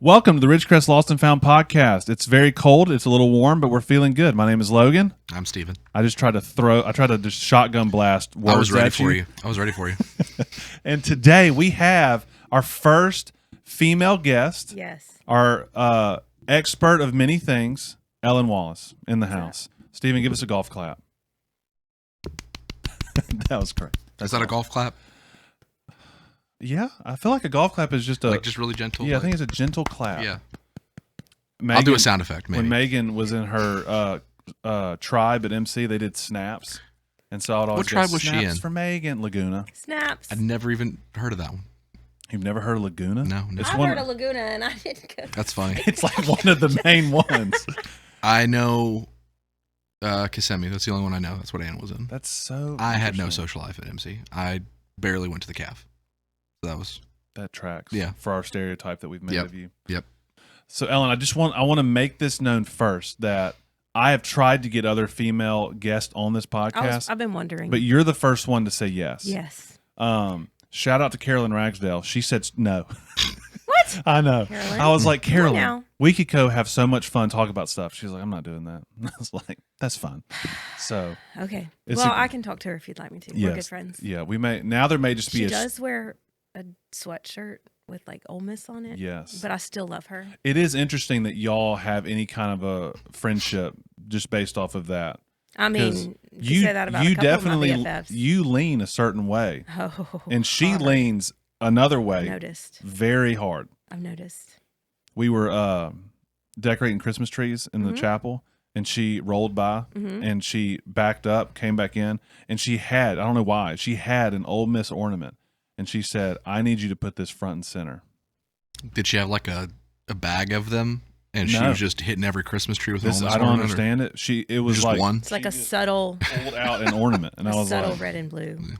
Welcome to the Ridgecrest Lost and Found podcast. It's very cold. It's a little warm, but we're feeling good. My name is Logan. I'm Steven. I tried to just shotgun blast words I was ready at for you. I was ready for you. And today we have our first female guest. Yes. Our expert of many things, Ellen Wallace, in the house. Steven, give us a golf clap. That was great. Is that a golf clap? Yeah, I feel like a golf clap is just just really gentle. Yeah, I think it's a gentle clap. Yeah. Megan, I'll do a sound effect. Maybe when Megan was in her tribe at MC, they did snaps, and so I'd always What tribe was she snaps in? for Megan. Laguna. Snaps. I'd never even heard of that one. You've never heard of Laguna? No. It's I've one. heard of Laguna and I didn't go. That's funny. It's like one of the main ones. I know Kissimmee. That's the only one I know. That's what Anna was in. That's so. I had no interesting. social life at MC. I barely went to the calf. So that was. That tracks. Yeah. For our stereotype that we've made of you. Yep. So Ellen, I want to make this known first that I have tried to get other female guests on this podcast, I've been wondering. but you're the first one to say yes. yes. Shout out to Carolyn Ragsdale. She said no. What? I know. Carolyn? I was like, Carolyn, now. we could go have so much fun talking about stuff. She's like, I'm not doing that. I was like, that's fun. So Okay. It's Well, a- I can talk to her if you'd like me to. We're good friends. yeah, we may now there may just be She a does wear a sweatshirt with like Ole Miss on it. yes. But I still love her. It is interesting that y'all have any kind of a friendship just based off of that. I 'Cause mean, you say that about you a couple definitely of my BFFs. you lean a certain way, Oh, and she hard. leans another way I've noticed. very hard. I've noticed. We were decorating Christmas trees in the Mm-hmm. chapel, and she rolled by, and she backed up, came back in, and she had, I don't know why, she had an Ole Miss ornament, and she said, I need you to put this front and center. Did she have like a bag of them? And she No. was just hitting every Christmas tree with an This, Ole Miss I don't ornament, or understand it. It was just like one? It's like she a just subtle, pulled out an ornament, and I was subtle like, red and blue. Yeah.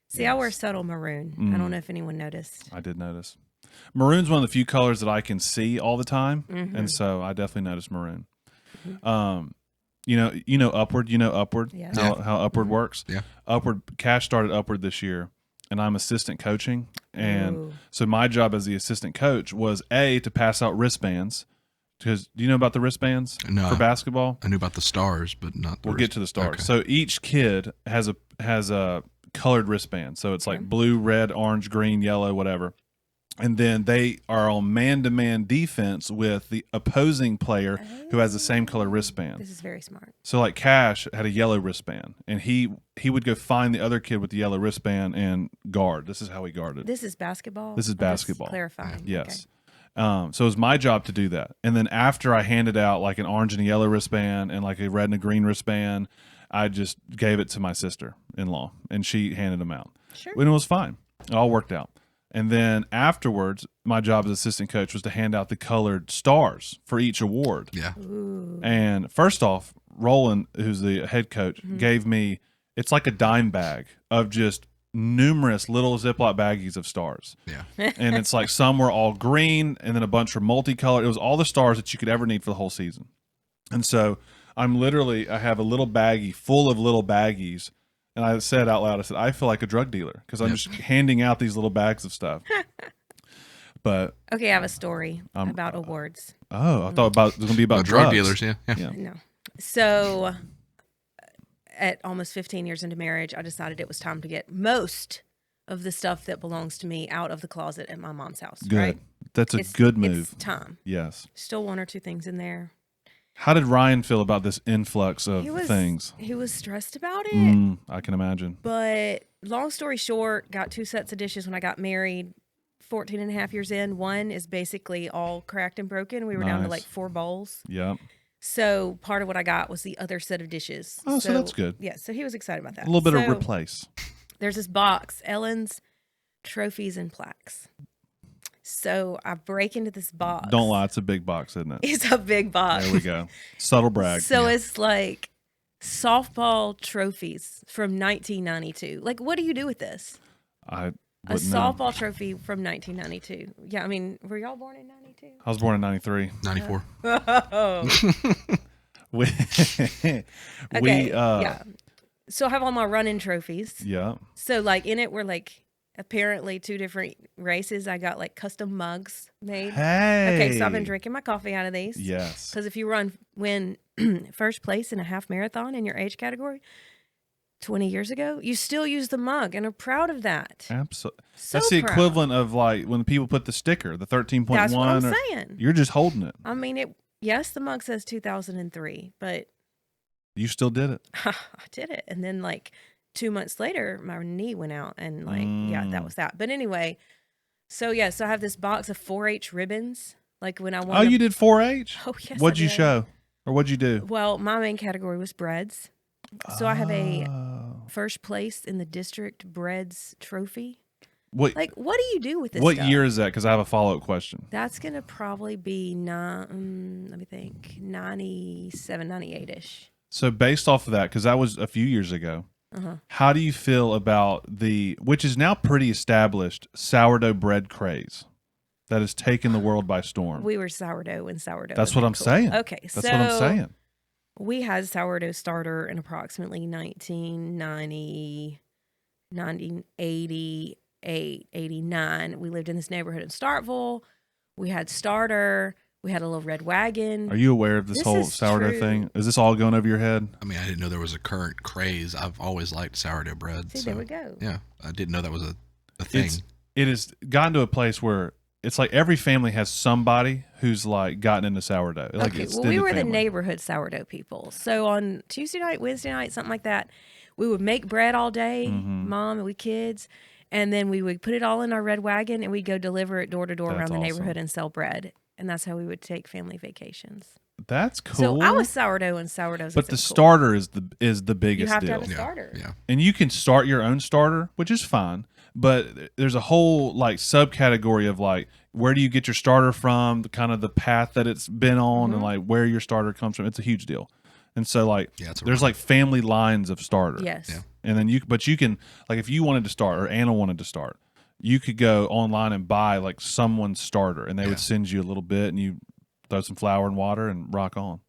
See, I wear subtle maroon. I don't know if anyone noticed. I did notice. Maroon's one of the few colors that I can see all the time, Mm-hmm. and so I definitely noticed maroon. You know, Upward. You know Upward. Yeah. How Upward works. Yeah. Upward. Cash started Upward this year, and I'm assistant coaching, and Ooh. so my job as the assistant coach was to pass out wristbands. Because do you know about the wristbands No. for basketball? I knew about the stars, but not the We'll get to the stars. Okay. So each kid has a colored wristband. So it's like blue, red, orange, green, yellow, whatever. And then they are on man-to-man defense with the opposing player who has the same color wristband. This is very smart. So like Cash had a yellow wristband, and he would go find the other kid with the yellow wristband and guard. This is how he guarded. This is basketball? This is I'm just basketball. Clarifying. Yes. So it was my job to do that. And then after I handed out like an orange and a yellow wristband and like a red and a green wristband, I just gave it to my sister-in-law, and she handed them out. Sure. And it was fine. It all worked out. And then afterwards, my job as assistant coach was to hand out the colored stars for each award. Yeah. Ooh. And first off, Roland, who's the head coach, gave me, it's like a dime bag of just numerous little Ziploc baggies of stars. Yeah. And it's like some were all green and then a bunch were multicolored. It was all the stars that you could ever need for the whole season. And so I have a little baggie full of little baggies. And I said out loud, I said, I feel like a drug dealer because I'm just handing out these little bags of stuff. But Okay, I have a story about awards. I thought it was going to be about drug drugs. dealers, yeah. Yeah. No. So, at almost 15 years into marriage, I decided it was time to get most of the stuff that belongs to me out of the closet at my mom's house. Good. Right? That's a good move. It's time. Yes. Still one or two things in there. How did Ryan feel about this influx of things? He was stressed about it. I can imagine. But long story short, got 2 sets of dishes when I got married. 14 and a half years in, one is basically all cracked and broken. We were down to Nice. like 4 bowls. Yep. So part of what I got was the other set of dishes. Oh, so that's good. Yeah, so he was excited about that. A little bit of So replace. There's this box, Ellen's trophies and plaques. So I break into this box. Don't lie. It's a big box, isn't it? It's a big box. There we go. Subtle brag. So it's like softball trophies from 1992. Like, what do you do with this? I A wouldn't know. softball trophy from 1992. Yeah, I mean, were y'all born in 92? I was born in 93. 94. Oh. We, Okay. we yeah. So I have all my running trophies. yeah. So like in it were like apparently 2 different races. I got like custom mugs made. Hey. Okay, so I've been drinking my coffee out of these. Yes. Because if you win first place in a half marathon in your age category 20 years ago, you still use the mug and are proud of that. Absolutely. So That's the proud. equivalent of like when people put the sticker, the 13.1. That's what I'm saying. You're just holding it. I mean, yes, the mug says 2003, but You still did it. I did it. And then like 2 months later, my knee went out and like, yeah, that was that. But anyway, so I have this box of 4-H ribbons. Like when I won. Oh, you did 4-H? Oh, yes. What'd I you did. show? Or what'd you do? Well, my main category was breads. So I have a Oh. first place in the district breads trophy. What Like, what do you do with this what stuff? year is that? Because I have a follow-up question. That's going to probably be, let me think, 97, 98-ish. So based off of that, because that was a few years ago, how do you feel about which is now pretty established, sourdough bread craze that has taken the world by storm? We were sourdough when sourdough. That's was what I'm cool. saying. Okay, That's what I'm saying. We had sourdough starter in approximately 1990, 1988, 89. We lived in this neighborhood in Starkville. We had starter. We had a little red wagon. Are you aware of this whole is sourdough true. thing? Is this all going over your head? I mean, I didn't know there was a current craze. I've always liked sourdough bread. See, so, there we go. Yeah, I didn't know that was a thing. It has gotten to a place where it's like every family has somebody who's like gotten into sourdough. Like Okay, it's well, we were the family. neighborhood sourdough people. So on Tuesday night, Wednesday night, something like that, we would make bread all day, Mom and we kids, and then we would put it all in our red wagon and we'd go deliver it door to door That's around the awesome. neighborhood and sell bread. And that's how we would take family vacations. That's cool. So I was sourdough and sourdoughs. but the isn't cool. starter is the biggest You have to deal. have a starter. Yeah. And you can start your own starter, which is fine. But there's a whole like subcategory of like where do you get your starter from, the kind of the path that it's been on, and like where your starter comes from. It's a huge deal. And so like it's a there's like family lines of starter. Yes. Yeah. And then you can like if you wanted to start or Anna wanted to start, you could go online and buy like someone's starter, and they would send you a little bit, and you throw some flour and water and rock on.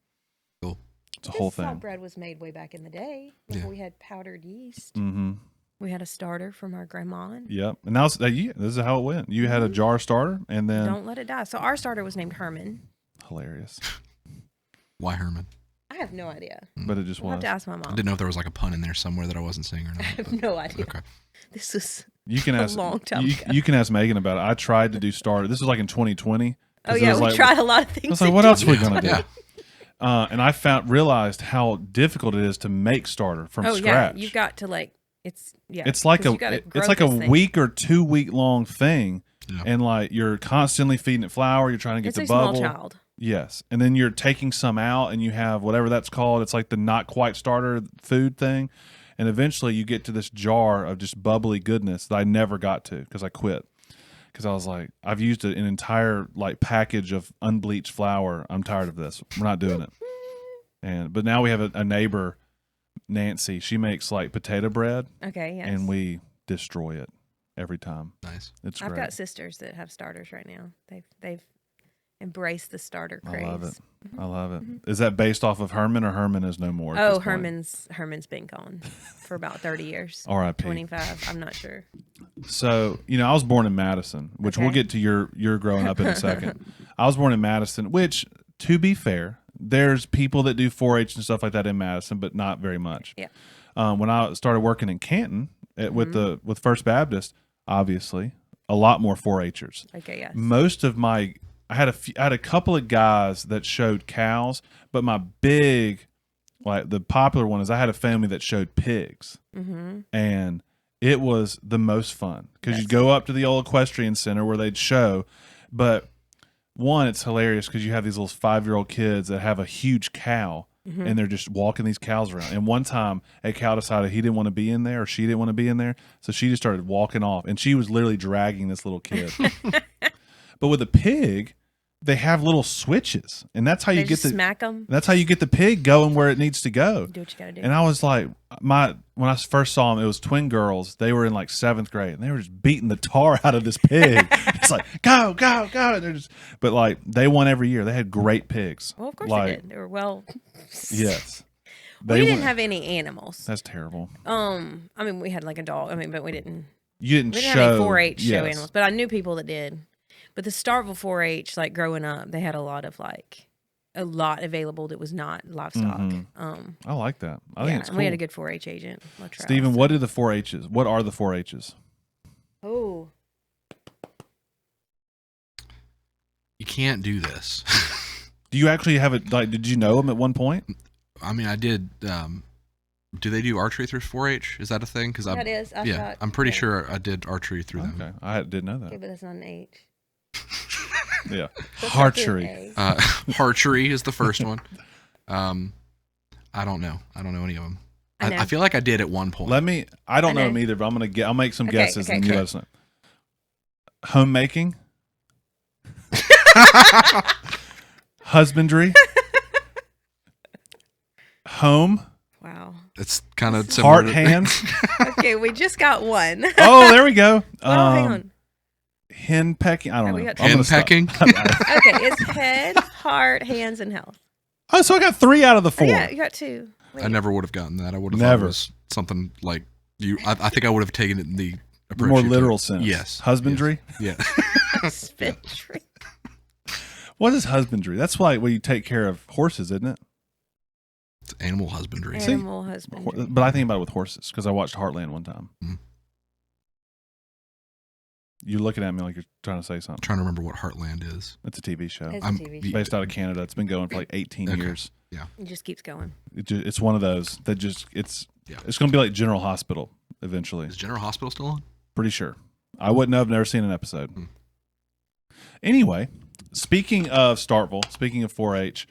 Cool. It's a whole This is how thing. bread was made way back in the day. Remember we had powdered yeast. Mm-hmm. We had a starter from our grandma. Yep. And now this is how it went. You had a jar starter, and then Don't let it die. So our starter was named Herman. hilarious, Why Herman? I have no idea. but it just We'll have was. to ask my I mom. didn't know if there was like a pun in there somewhere that I wasn't seeing or not. I have but- no idea. Okay. This was You can ask long time you, ago. you can ask Megan about it. I tried to do starter. This was like in 2020. 'cause Oh it yeah, was we like, tried a lot of I things. was like, in what else are we gonna 2020. do? Yeah. And I realized how difficult it is to make starter from Oh scratch. yeah, you've got to like it's It's like 'cause you gotta it's grow like a this thing. week or 2 week long thing, Yeah. and like you're constantly feeding it flour. You're trying to get It's the a small bubble. child. Yes, and then you're taking some out, and you have whatever that's called. It's like the not quite starter food thing, and eventually you get to this jar of just bubbly goodness that I never got to because I quit. Because I was like, I've used an entire like package of unbleached flour. I'm tired of this. We're not doing it. But now we have a neighbor, Nancy. She makes like potato bread, Okay, yes. and we destroy it every time. Nice. It's I've great. got sisters that have starters right now. They've embraced the starter I craze. love it. I love it. Is that based off of Herman, or Herman is no more? at Oh, this point? Herman's been gone for about 30 years. R.I.P. 25, I'm not sure. So, I was born in Madison, which we'll Okay. get to your growing up in a second. I was born in Madison, which, to be fair, there's people that do 4-H and stuff like that in Madison, but not very much. Yeah. When I started working in Canton Mm-hmm. with First Baptist, obviously, a lot more 4-Hers. Okay, yes. Most of I had a couple of guys that showed cows, but my big, like the popular one is I had a family that showed pigs, and it was the most fun because you'd go up to the old equestrian center where they'd show, but one, it's hilarious because you have these little 5-year-old kids that have a huge cow. And they're just walking these cows around. And one time, a cow decided he didn't want to be in there, or she didn't want to be in there, so she just started walking off. And she was literally dragging this little kid. But with a pig, they have little switches, and that's how They you get just the smack them. that's how you get the pig going where it needs to go. Do what you gotta do. And I was like, when I first saw them, it was twin girls. They were in like 7th grade, and they were just beating the tar out of this pig. It's like go, go, go. And they're just, but like they won every year. They had great pigs. Well, of course like, they did. They were well. Yes, We didn't won. have any animals. That's terrible. I mean, we had like a dog. I mean, but we didn't. You didn't We didn't show have any 4-H show yes. animals, but I knew people that did. But the Starkville 4-H, like growing up, they had a lot available that was not livestock. I like that. I yeah, think it's and cool. we had a good 4-H agent. Latrell, Stephen, so. what are the 4-H's? What are the 4-H's? Oh, You can't do this. Do you actually have it? Like, did you know them at one point? I mean, I did. Do they do archery through 4-H? Is that a thing? Because that is. I yeah, shot, I'm pretty sure I did archery through them. Okay, I didn't know that. Okay, but that's not an H. Yeah, That's archery. not an Archery is the first one. I don't know. I don't know any of them. I feel like I did at one point. I don't know know. them either, but I'll make some Okay, guesses okay, and you okay. let us know. Homemaking, husbandry, home, A. Wow. It's kind of similar. heart, to- hands. Okay, we just got one. Oh, there we go. Hang on. Hen pecking. I don't Oh, we know. got I'm Hen gonna stop. pecking. Okay, it's head, heart, hands, and health. Oh, so I got 3 out of the 4. Oh, yeah, you got 2. Wait. I never would have gotten that. I would have thought Never. it was something like you. I think I would have taken it in the The approach more you took. literal sense. Yes. Husbandry. Yeah. Husbandry. What is husbandry? That's like where you take care of horses, isn't it? It's animal husbandry. Animal husbandry. But I think about it with horses because I watched Heartland one time. Mhm. You're looking at me like you're trying to say something. trying to remember what Heartland is. It's a TV show. It's a I'm- TV y- show. Based out of Canada. It's been going for like 18 Okay. years. It just keeps going. It's one of those that just it's Yeah. going to be like General Hospital eventually. Is General Hospital still on? Pretty sure. I wouldn't know. I've never seen an episode. Hmm. Anyway, speaking of Starkville, speaking of 4-H,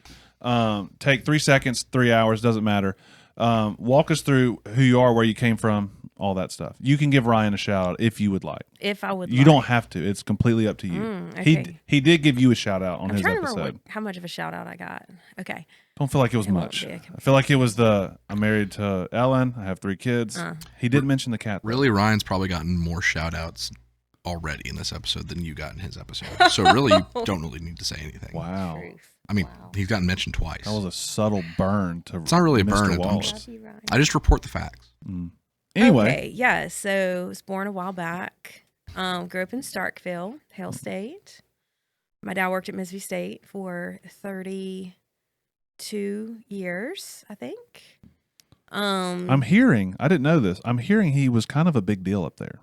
take 3 seconds, 3 hours, doesn't matter. Walk us through who you are, where you came from, all that stuff. You can give Ryan a shout out if you would like. If I would You like. don't have to. It's completely up to you. Okay. He did give you a shout out on I'm his trying to episode. remember how much of a shout out I got. Okay. Don't feel like it was It won't much. be a I feel like it was I'm married to Ellen. I have 3 kids. He did mention the cat. though. Really, Ryan's probably gotten more shout outs already in this episode than you got in his episode. So really, you don't really need to say anything. Wow. Truth. I mean, Wow. he's gotten mentioned twice. That was a subtle burn to It's not really a Mr. burn, I'm Wallace. just- Love you, Ryan. I just report the facts. Anyway, Okay, yeah. So I was born a while back. Grew up in Starkville, Hale State. My dad worked at Mississippi State for 32 years, I think. I'm hearing, I didn't know this. I'm hearing he was kind of a big deal up there.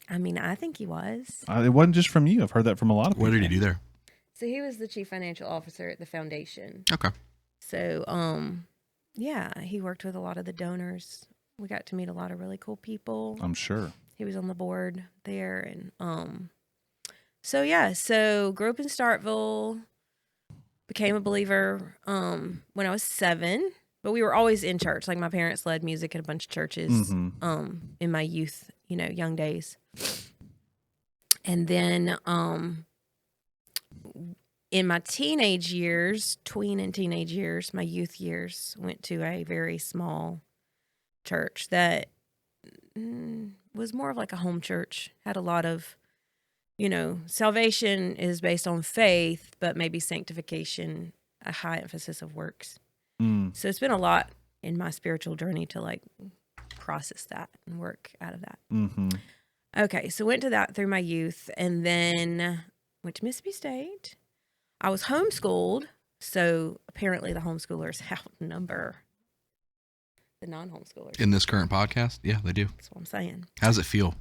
I mean, I think he was. It wasn't just from you. I've heard that from a lot of people. What did he do there? So he was the chief financial officer at the foundation. Okay. So, yeah, he worked with a lot of the donors. We got to meet a lot of really cool people. I'm sure. He was on the board there, and so yeah, so grew up in Starkville, became a believer when I was 7, but we were always in church. Like my parents led music at a bunch of churches in my youth, young days. And then in my teenage years, my youth years, went to a very small church that was more of like a home church. Had a lot of, salvation is based on faith, but maybe sanctification, a high emphasis of works. So it's been a lot in my spiritual journey to like process that and work out of that. Okay, so went to that through my youth, and then went to Mississippi State. I was homeschooled, so apparently the homeschoolers outnumber the non-homeschoolers. In this current podcast? Yeah, they do. That's what I'm saying. How does it feel?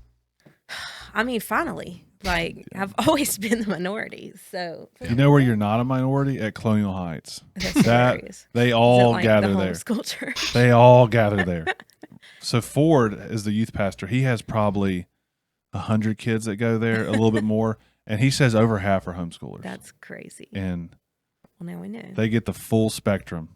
I mean, finally, like I've always been the minority, so You know where you're not a minority? At Colonial Heights. that's That hilarious. they Is it all like gather the there. homeschool church? They all gather there. So Ford is the youth pastor. He has probably 100 kids that go there, a little bit more, and he says over half are homeschoolers. That's crazy. And Well, now we know. they get the full spectrum.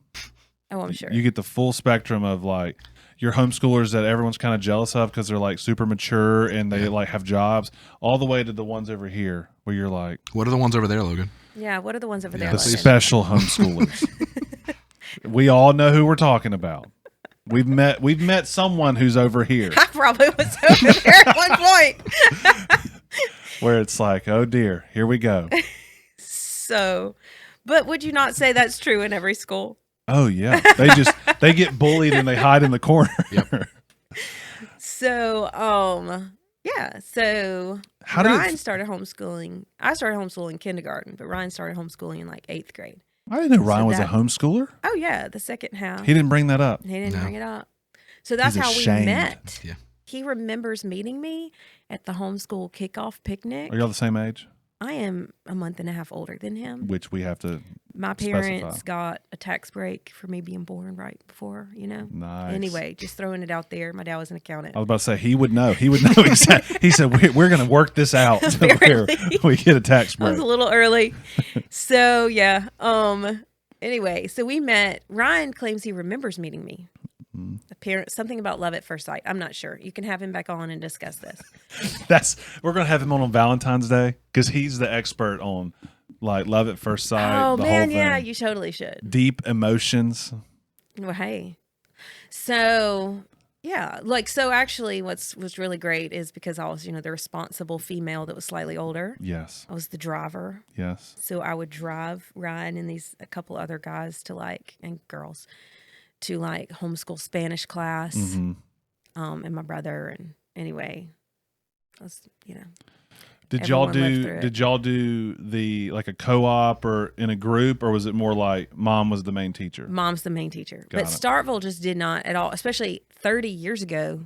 Oh, I'm sure. You get the full spectrum of like your homeschoolers that everyone's kind of jealous of because they're like super mature and they like have jobs, all the way to the ones over here where you're like What are the ones over there, Logan? Yeah, what are the ones over there? the Logan? special homeschoolers. We all know who we're talking about. We've met someone who's over here I probably was over there at one point. where it's like, oh dear, here we go. So, but would you not say that's true in every school? Oh yeah, they get bullied and they hide in the corner. Yep. So, Yeah. So Ryan started homeschooling. I started homeschooling kindergarten, but Ryan started homeschooling in like 8th grade. I didn't know Ryan was a homeschooler. Oh yeah, the second half. He didn't bring that up. He didn't bring it up. So that's how we met. Yeah. He remembers meeting me at the homeschool kickoff picnic. Are y'all the same age? I am a month and a half older than him. Which we have to My parents got a tax break for me being born right before, Nice. Anyway, just throwing it out there. My dad was an accountant. I was about to say, he would know. He would know. He said we're going to work this out where we get a tax break. I was a little early. So, yeah. Anyway, so we met. Ryan claims he remembers meeting me. Something about love at first sight. I'm not sure. You can have him back on and discuss this. We're going to have him on Valentine's Day because he's the expert on like love at first sight. Oh, the man, whole thing. yeah, you totally should. Deep emotions. Well, hey. So, yeah, so actually was really great is because I was, the responsible female that was slightly older. Yes. I was the driver. Yes. So I would drive Ryan and a couple other guys and girls to homeschool Spanish class, and my brother. And anyway, I was, Did y'all do the like a co-op or in a group, or was it more like mom was the main teacher? Mom's the main teacher. But Starkville just did not at all, especially 30 years ago,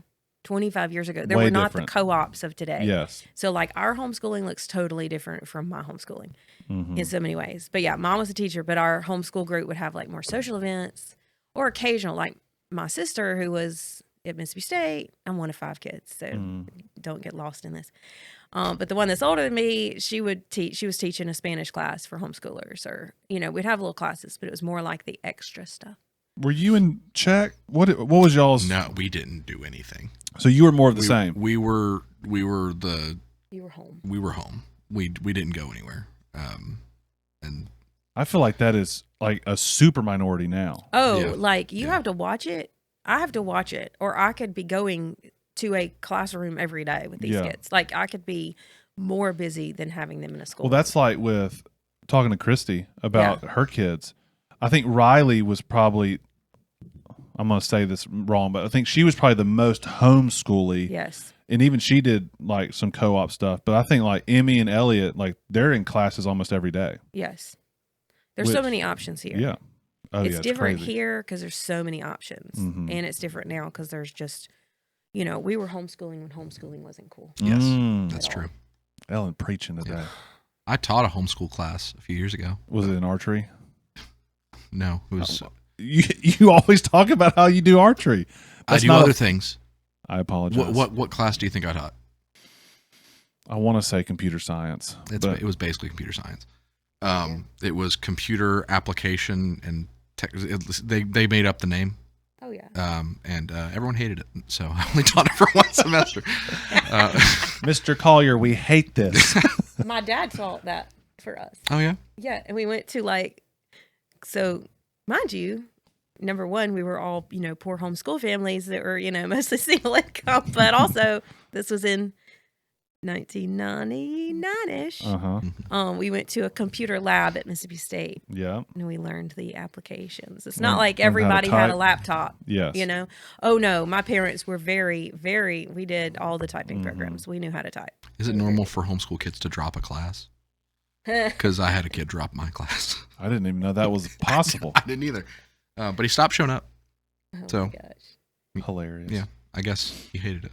25 years ago. There were not the co-ops of today. Yes. So our homeschooling looks totally different from my homeschooling in so many ways. But yeah, mom was a teacher, but our homeschool group would have more social events or occasional, like my sister who was at Mississippi State. I'm one of 5 kids, so don't get lost in this. But the one that's older than me, she was teaching a Spanish class for homeschoolers, or we'd have little classes, but it was more like the extra stuff. Were you in Czech? What was y'all's? No, we didn't do anything. So you were more of the same. We were You were home. We were home. We didn't go anywhere. And I feel like that is like a super minority now. Oh, yeah. You have to watch it. I have to watch it, or I could be going to a classroom every day with these kids. I could be more busy than having them in a school. Well, that's like with talking to Christy about her kids. I think Riley was probably, I'm going to say this wrong, but I think she was probably the most homeschooly. Yes. And even she did some co-op stuff. But I think Emmy and Elliot, they're in classes almost every day. Yes. There's so many options here. Yeah. Oh, it's different here because there's so many options. And it's different now because there's just, we were homeschooling when homeschooling wasn't cool. Yes, that's true. Ellen preaching today. Yeah. I taught a homeschool class a few years ago. Was it in archery? No, it was. You always talk about how you do archery. I do other things. I apologize. What class do you think I taught? I want to say computer science. It was basically computer science. It was computer application and tech. They made up the name. Oh yeah. And everyone hated it, so I only taught it for one semester. Mr. Collier, we hate this. My dad taught that for us. Oh yeah. Yeah, and we went to so mind you, number one, we were all poor homeschool families that were mostly single income, but also this was in 1999-ish. We went to a computer lab at Mississippi State. Yeah. And we learned the applications. It's not like everybody had a laptop. Yes. Oh no, my parents were very, very, we did all the typing programs. We knew how to type. Is it normal for homeschool kids to drop a class? Because I had a kid drop my class. I didn't even know that was possible. I didn't either. But he stopped showing up. Oh my gosh. Hilarious. Yeah. I guess he hated it.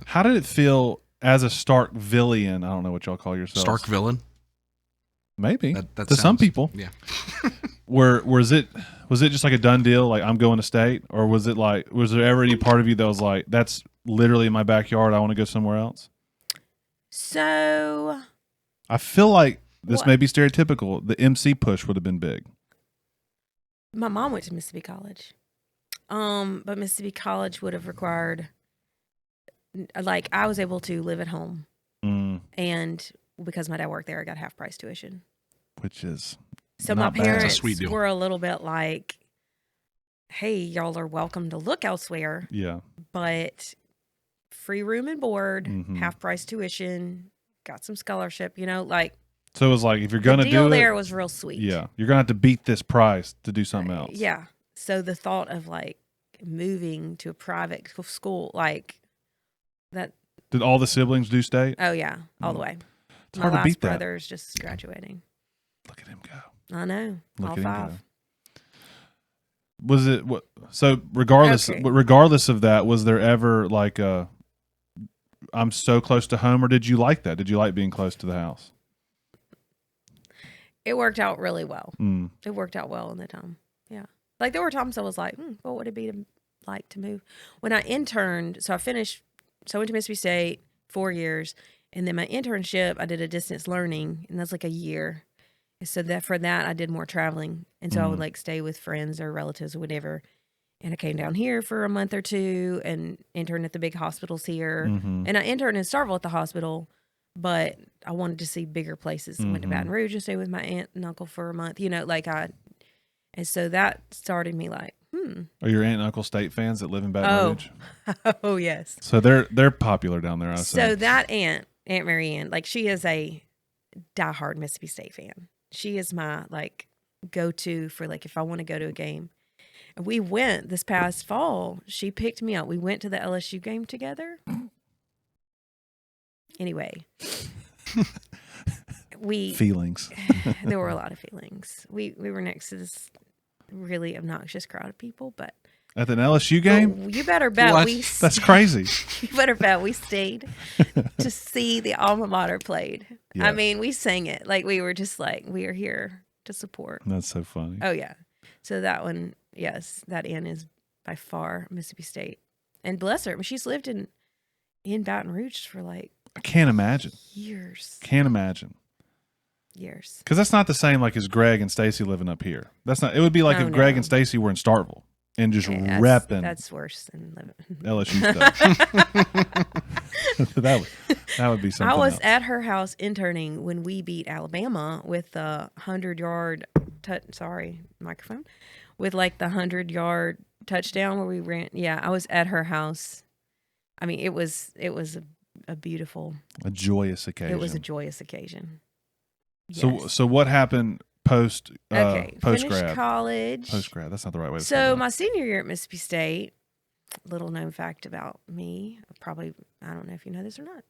How did it feel as a Starkvillian? I don't know what y'all call yourselves. Stark villain? Maybe. That to some people. Yeah. Was it just like a done deal, like I'm going to state? Or was there ever any part of you that was like, that's literally in my backyard, I want to go somewhere else? So I feel like this may be stereotypical. The MC push would have been big. My mom went to Mississippi College. But Mississippi College would have required, I was able to live at home. And because my dad worked there, I got half price tuition. Which is so my parents were a little bit like, hey, y'all are welcome to look elsewhere. Yeah. But free room and board, half price tuition, got some scholarship, So it was like, if you're going to do it. The deal there was real sweet. Yeah. You're going to have to beat this price to do something else. Yeah. So the thought of moving to a private school, that Did all the siblings do state? Oh yeah, all the way. It's My hard to last beat that. brother's just graduating. Look at him go. I know. Look all at him 5. go. Was it what? So regardless of that, was there ever like a I'm so close to home, or did you like that? Did you like being close to the house? It worked out really well. Mm. It worked out well in the time. Yeah. Like there were times I was like, what would it be like to move? When I interned, so I went to Mississippi State 4 years, and then my internship, I did a distance learning, and that's like a year. And so for that, I did more traveling. And so I would like stay with friends or relatives or whatever. And I came down here for a month or two and interned at the big hospitals here. Mm-hmm. And I interned in Starkville at the hospital, but I wanted to see bigger places. I went to Baton Rouge and stayed with my aunt and uncle for a month, and so that started me like, Are your aunt and uncle state fans that live in Baton Rouge? Oh, yes. So they're popular down there, I So think. that Aunt Mary Ann, like she is a diehard Mississippi State fan. She is my like go-to for like if I want to go to a game. And we went this past fall. She picked me up. We went to the LSU game together. Anyway, Feelings. there were a lot of feelings. We were next to this really obnoxious crowd of people, but At an LSU game? you better bet What? That's crazy. You better bet we stayed to see the alma mater played. Yes. I mean, we sang it like we were just like we are here to support. That's so funny. Oh yeah, so that one, yes, that Ann is by far Mississippi State, and bless her, I mean, she's lived in Baton Rouge for like I can't imagine. years. Can't imagine. Years. Because that's not the same like as Greg and Stacy living up here. That's not. It would be like Oh, if Greg no. and Stacy were in Starkville and just Yeah, repping That's worse than living. LSU stuff. that would be something I was else. at her house interning when we beat Alabama with the 100-yard microphone with like the 100-yard touchdown where we ran. Yeah, I was at her house. I mean, it was a beautiful. A joyous occasion. It was a joyous occasion. So Yes. so what happened post Finished grad? college. Post grad. That's not the right way to say So that. my senior year at Mississippi State, little known fact about me, probably, I don't know if you know this or not.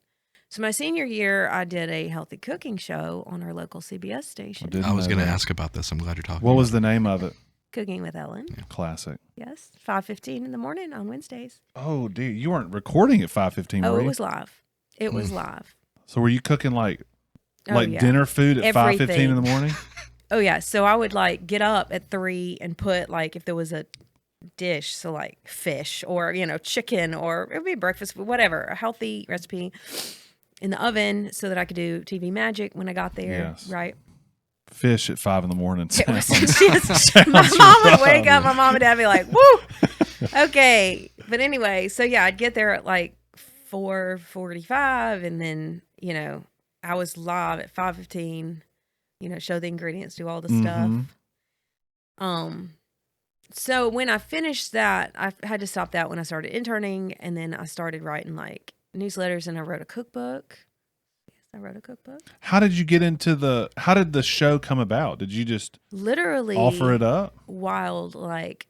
So my senior year, I did a healthy cooking show on our local CBS station. didn't I was know going to that. ask about this. I'm glad you're talking. What about was the name of it? Cooking with Ellen. Classic. Yes, 5:15 in the morning on Wednesdays. Oh, dude, you weren't recording at 5:15, Oh, were it you? was live. It was live. So were you cooking like Oh, yeah. dinner food at 5:15 in the Everything. morning? Oh yeah. So I would like get up at 3 and put like if there was a dish, so like fish or chicken or it would be breakfast, whatever, a healthy recipe in the oven so that I could do TV magic when I got there. Yes. Right. Fish at 5 in the morning. It was Sounds my mom would rough. wake up. My mom and dad would be like, "Woo, okay." But anyway, so yeah, I'd get there at like 4:45, and then I was live at 5:15. Show the ingredients, do all the Mhm. stuff. So when I finished that, I had to stop that when I started interning, and then I started writing like newsletters, and I wrote a cookbook. Yes, I wrote a cookbook. How did you get into how did the show come about? Did you just Literally offer it up? wild. Like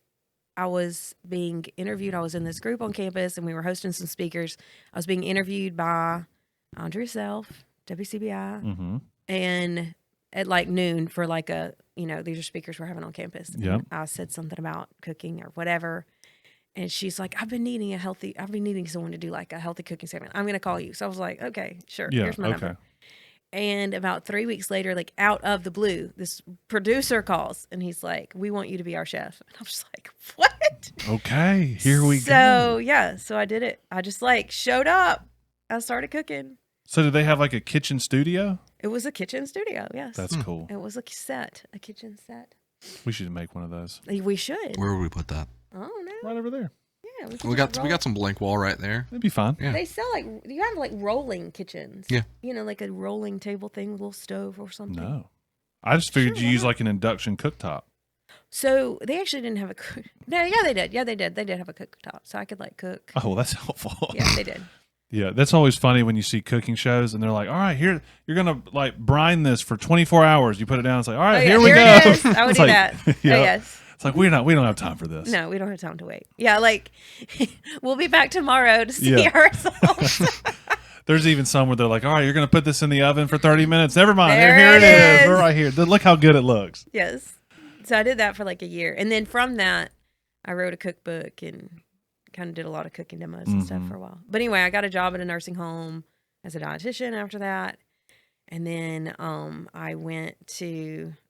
I was being interviewed. I was in this group on campus and we were hosting some speakers. I was being interviewed by Andrea Self, WCBI, Mm-hmm. and at like noon for like these are speakers we're having on campus. And Yep. I said something about cooking or whatever. And she's like, I've been needing someone to do like a healthy cooking segment. I'm going to call you. So I was like, okay, sure. Yeah. Here's my Okay. number. And about 3 weeks later, like out of the blue, this producer calls and he's like, we want you to be our chef. And I'm just like, what? Okay. Here we go. So yeah, so I did it. I just like showed up. I started cooking. So did they have like a kitchen studio? It was a kitchen studio. Yes. That's cool. It was a kitchen set. We should make one of those We should. Where would we put that? I don't know. right over there. Yeah, We got some blank wall right there. It'd be fun. Yeah. They sell like you have like rolling kitchens. Yeah. Like a rolling table thing, with a little stove or something. No, I just figured Sure, you why use not? like an induction cooktop. So they actually didn't have a cook. No, yeah, they did. Yeah, they did. They did have a cooktop, so I could like cook. Oh, well, that's helpful. Yeah, they did. Yeah, that's always funny when you see cooking shows and they're like, all right, here, you're going to like brine this for 24 hours. You put it down. It's like, all right, Oh, yeah, here we here go. it is. I would It's do like, that. yeah. Oh, yes. It's like, we don't have time for this. No, we don't have time to wait. Yeah, like we'll be back tomorrow to see Yeah. our results. There's even some where they're like, all right, you're going to put this in the oven for 30 minutes. Never mind. There Here it is. is. We're right here. Look how good it looks. Yes. So I did that for like a year. And then from that, I wrote a cookbook and kind of did a lot of cooking demos and stuff for a while. But anyway, I got a job at a nursing home as a dietitian after that. And then I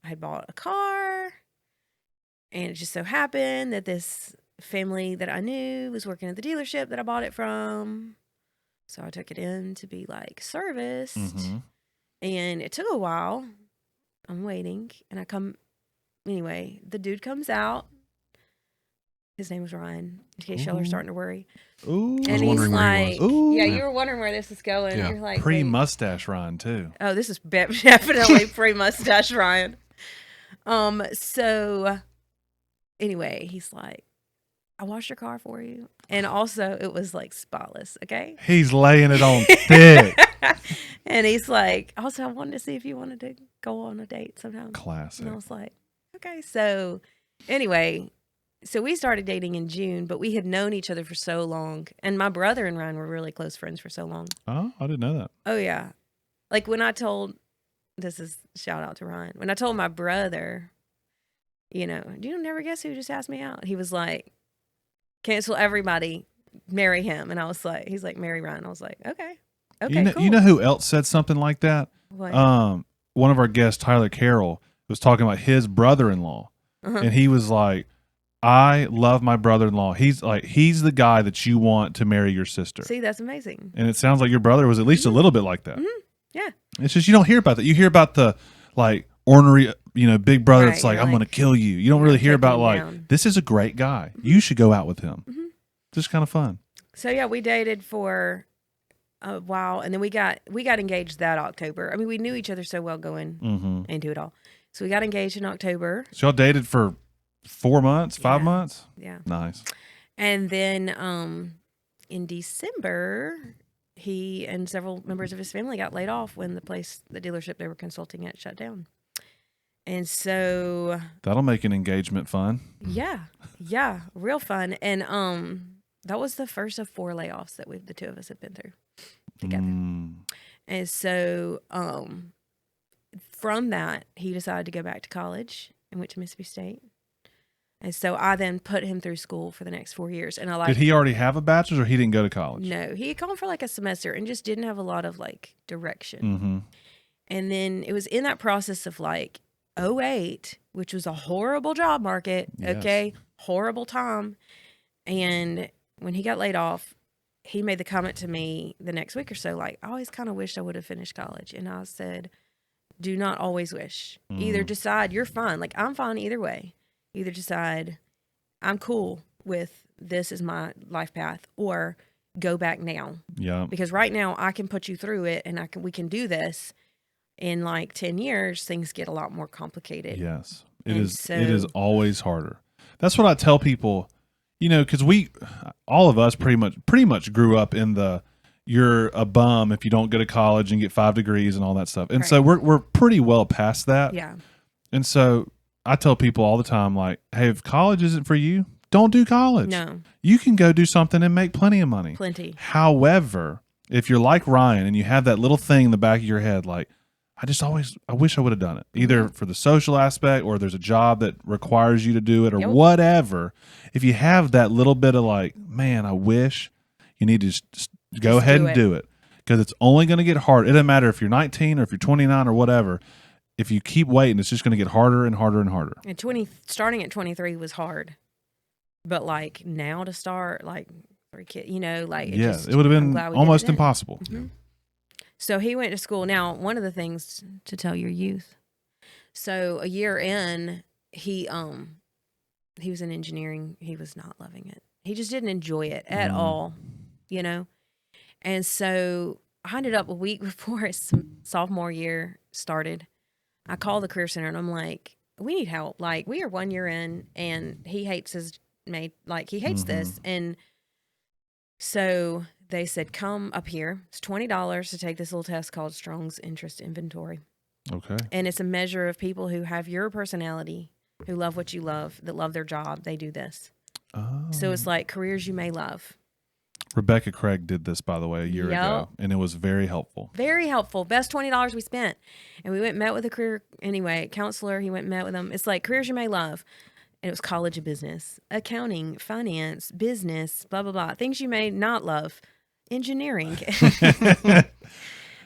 had bought a car. And it just so happened that this family that I knew was working at the dealership that I bought it from. So I took it in to be like serviced. And it took a while. I'm waiting. And anyway, the dude comes out. His name was Ryan, in case y'all are starting to worry. Ooh. And I was he's wondering where he like, was. yeah, you were wondering where this is going. Yeah. You're like, Pre-mustache Ryan, too. oh, this is definitely pre-mustache Ryan. So anyway, he's like, I washed your car for you. And also it was like spotless, okay? He's laying it on thick. And he's like, also, I wanted to see if you wanted to go on a date sometime. Classic. And I was like, okay. So anyway, so we started dating in June, but we had known each other for so long. And my brother and Ryan were really close friends for so long. Oh, I didn't know that. Oh, yeah. Like this is shout out to Ryan. When I told my brother, you never guess who just asked me out. He was like, cancel everybody, marry him. And I was like, he's like, marry Ryan. I was like, okay. Okay, cool. You know who else said something like that? What? One of our guests, Tyler Carroll, was talking about his brother-in-law. And he was like, I love my brother-in-law. He's the guy that you want to marry your sister. See, that's amazing. And it sounds like your brother was at least a little bit like that. Yeah. It's just you don't hear about that. You hear about the like ornery, big brother. Right, It's like, you're I'm like, going to kill you. You don't really hear about taking him like, down. this is a great guy. You should go out with him. Just kind of fun. So yeah, we dated for a while, and then we got engaged that October. I mean, we knew each other so well going into it all. So we got engaged in October. So y'all dated for 4 months, 5 months? Yeah. Nice. And then in December, he and several members of his family got laid off when the dealership they were consulting at shut down. And so That'll make an engagement fun. yeah, real fun. And that was the first of 4 layoffs that the two of us had been through together. And so from that, he decided to go back to college and went to Mississippi State. And so I then put him through school for the next 4 years. And Did he already have a bachelor's or he didn't go to college? No, he had gone for like a semester and just didn't have a lot of like direction. And then it was in that process of like 2008, which was a horrible job market. Yes. Okay. Horrible time. And when he got laid off, he made the comment to me the next week or so, like, I always kind of wished I would have finished college. And I said, do not always wish. Either decide you're fine. Like, I'm fine either way. Either decide I'm cool with this is my life path, or go back now. Yeah. Because right now I can put you through it, and we can do this. In like 10 years, things get a lot more complicated. Yes. And it is always harder. That's what I tell people, because all of us pretty much grew up in you're a bum if you don't go to college and get 5 degrees and all that stuff. And so we're pretty well past that. Yeah. And so I tell people all the time, like, hey, if college isn't for you, don't do college. No. You can go do something and make plenty of money. Plenty. However, if you're like Ryan and you have that little thing in the back of your head, like, I wish I would have done it, either for the social aspect or there's a job that requires you to do it or whatever. If you have that little bit of like, man, I wish, you need to just go ahead and do it, because it's only going to get hard. It doesn't matter if you're 19 or if you're 29 or whatever. If you keep waiting, it's just going to get harder and harder and harder. And starting at 23 was hard, but like now to start, like 3 kids, like it would have been almost impossible. Mm-hmm. So he went to school. Now, one of the things to tell your youth. So a year in, he was in engineering. He was not loving it. He just didn't enjoy it at all, And so I ended up a week before his sophomore year started. I called the Career Center and I'm like, we need help. Like, we are 1 year in and he hates his mate. Like, he hates this. And so they said, come up here. It's $20 to take this little test called Strong's Interest Inventory. Okay. And it's a measure of people who have your personality, who love what you love, that love their job. They do this. Oh. So it's like careers you may love. Rebecca Craig did this, by the way, a year ago, and it was very helpful. Very helpful. Best $20 we spent. And we went and met with a career, counselor. He went and met with them. It's like careers you may love. And it was College of Business, accounting, finance, business, blah, blah, blah. Things you may not love, engineering.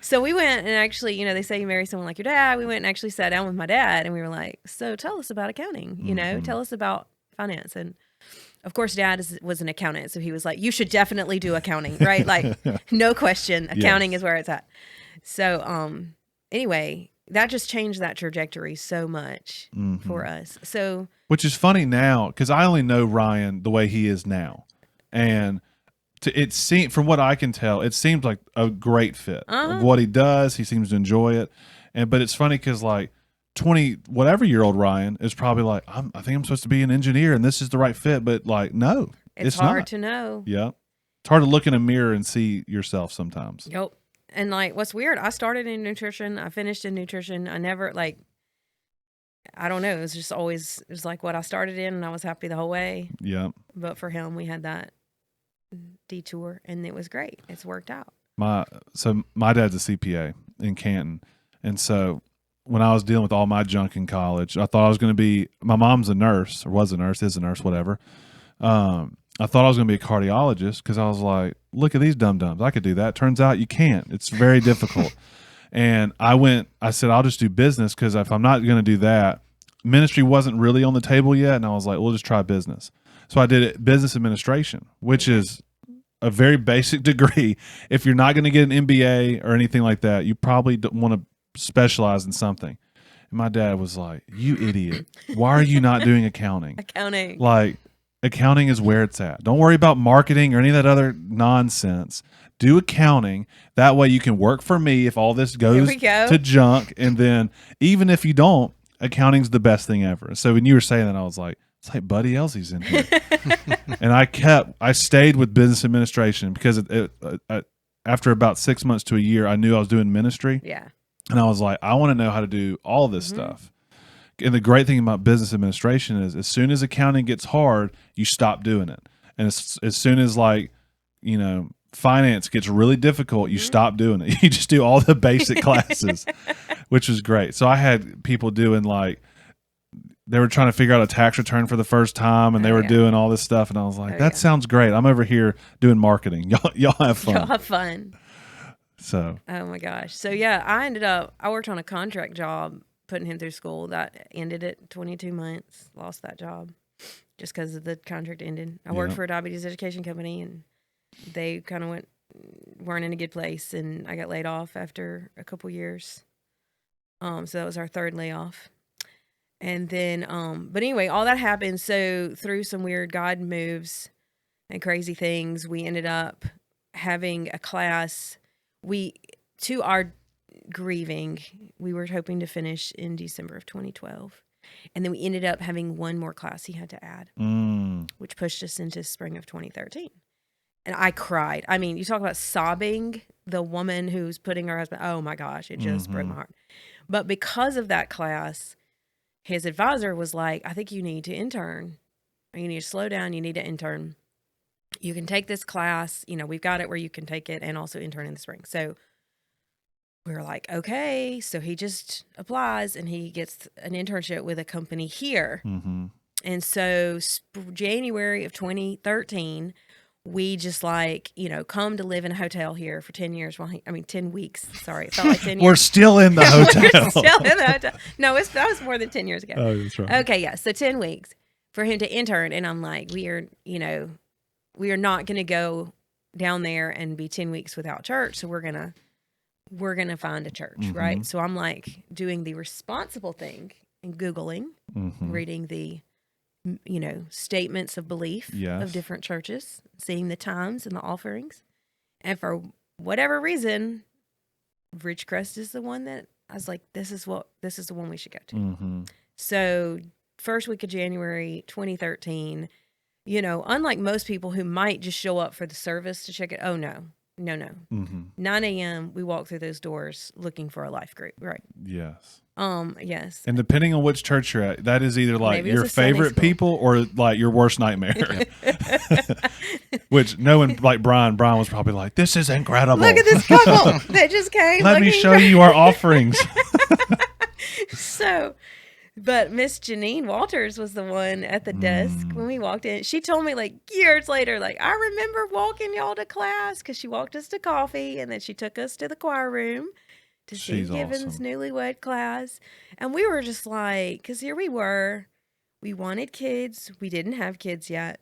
So we went and actually, they say you marry someone like your dad. We went and actually sat down with my dad and we were like, so tell us about accounting, tell us about finance. And of course, Dad was an accountant, so he was like, "You should definitely do accounting, right? Like, no question, accounting is where it's at." So, anyway, that just changed that trajectory so much for us. So, which is funny now because I only know Ryan the way he is now, and it seemed, from what I can tell, it seems like a great fit of what he does. He seems to enjoy it, but it's funny because like 20-whatever-year-old Ryan is probably like, I think I'm supposed to be an engineer and this is the right fit, but like, no, it's hard to know. Yeah. It's hard to look in a mirror and see yourself sometimes. Yep. And like, what's weird, I started in nutrition. I finished in nutrition. I never I don't know. It was just always, it was like what I started in and I was happy the whole way. Yeah. But for him, we had that detour and it was great. It's worked out. So my dad's a CPA in Canton. And so when I was dealing with all my junk in college, I thought I was going to be, my mom's a nurse, or was a nurse, is a nurse, whatever. I thought I was going to be a cardiologist because I was like, look at these dum-dums. I could do that. Turns out you can't. It's very difficult. And I said, I'll just do business because if I'm not going to do that, ministry wasn't really on the table yet. And I was like, we'll just try business. So I did business administration, which is a very basic degree. If you're not going to get an MBA or anything like that, you probably want to specialize in something. And my dad was like, you idiot, why are you not doing accounting? Like, accounting is where it's at. Don't worry about marketing or any of that other nonsense. Do accounting. That way you can work for me if all this goes to junk. And then even if you don't, accounting's the best thing ever. So when you were saying that, I was like, it's like Buddy Elsie's in here. And I stayed with business administration because after about 6 months to a year, I knew I was doing ministry. Yeah. And I was like, I want to know how to do all this stuff. And the great thing about business administration is as soon as accounting gets hard, you stop doing it. And as soon as finance gets really difficult, you stop doing it. You just do all the basic classes, which was great. So I had people doing they were trying to figure out a tax return for the first time and they were doing all this stuff. And I was like, that sounds great. I'm over here doing marketing. Y'all have fun. Y'all have fun. So, oh my gosh. So yeah, I worked on a contract job putting him through school that ended at 22 months, lost that job just because the contract ended. I worked for a diabetes education company and they kind of weren't in a good place and I got laid off after a couple years. So that was our third layoff. And then, but anyway, all that happened. So through some weird God moves and crazy things, we ended up having a class. To our grieving, we were hoping to finish in December of 2012. And then we ended up having one more class he had to add, which pushed us into spring of 2013. And I cried. I mean, you talk about sobbing, the woman who's putting her husband, oh my gosh, it just broke my heart. But because of that class, his advisor was like, I think you need to intern. You need to slow down. You need to intern. You can take this class, we've got it where you can take it and also intern in the spring. So we were like, okay. So he just applies and he gets an internship with a company here. And so January of 2013, we just come to live in a hotel here for 10 years. 10 weeks. Sorry. It felt like 10 years. We're still in the hotel. We're still in the hotel. No, that was more than 10 years ago. Oh, that's right. Okay. Yeah. So 10 weeks for him to intern. And I'm like, we are not going to go down there and be 10 weeks without church. So we're going to find a church. Right. So I'm like doing the responsible thing and Googling, reading the, statements of belief of different churches, seeing the times and the offerings. And for whatever reason, Ridgecrest is the one that I was like, this is the one we should go to. So first week of January, 2013, unlike most people who might just show up for the service to check it. Oh, no. 9 a.m. we walk through those doors looking for a life group. Right. Yes. Yes. And depending on which church you're at, that is either like Maybe your favorite people or like your worst nightmare. Which knowing like Brian was probably like, "This is incredible. Look at this couple that just came. Let me show you our offerings." So, but Miss Janine Walters was the one at the desk when we walked in. She told me like years later, like, I remember walking y'all to class because she walked us to coffee and then she took us to the choir room to see Given's awesome. newlywed class. And we were just like, because here we were, we wanted kids. We didn't have kids yet.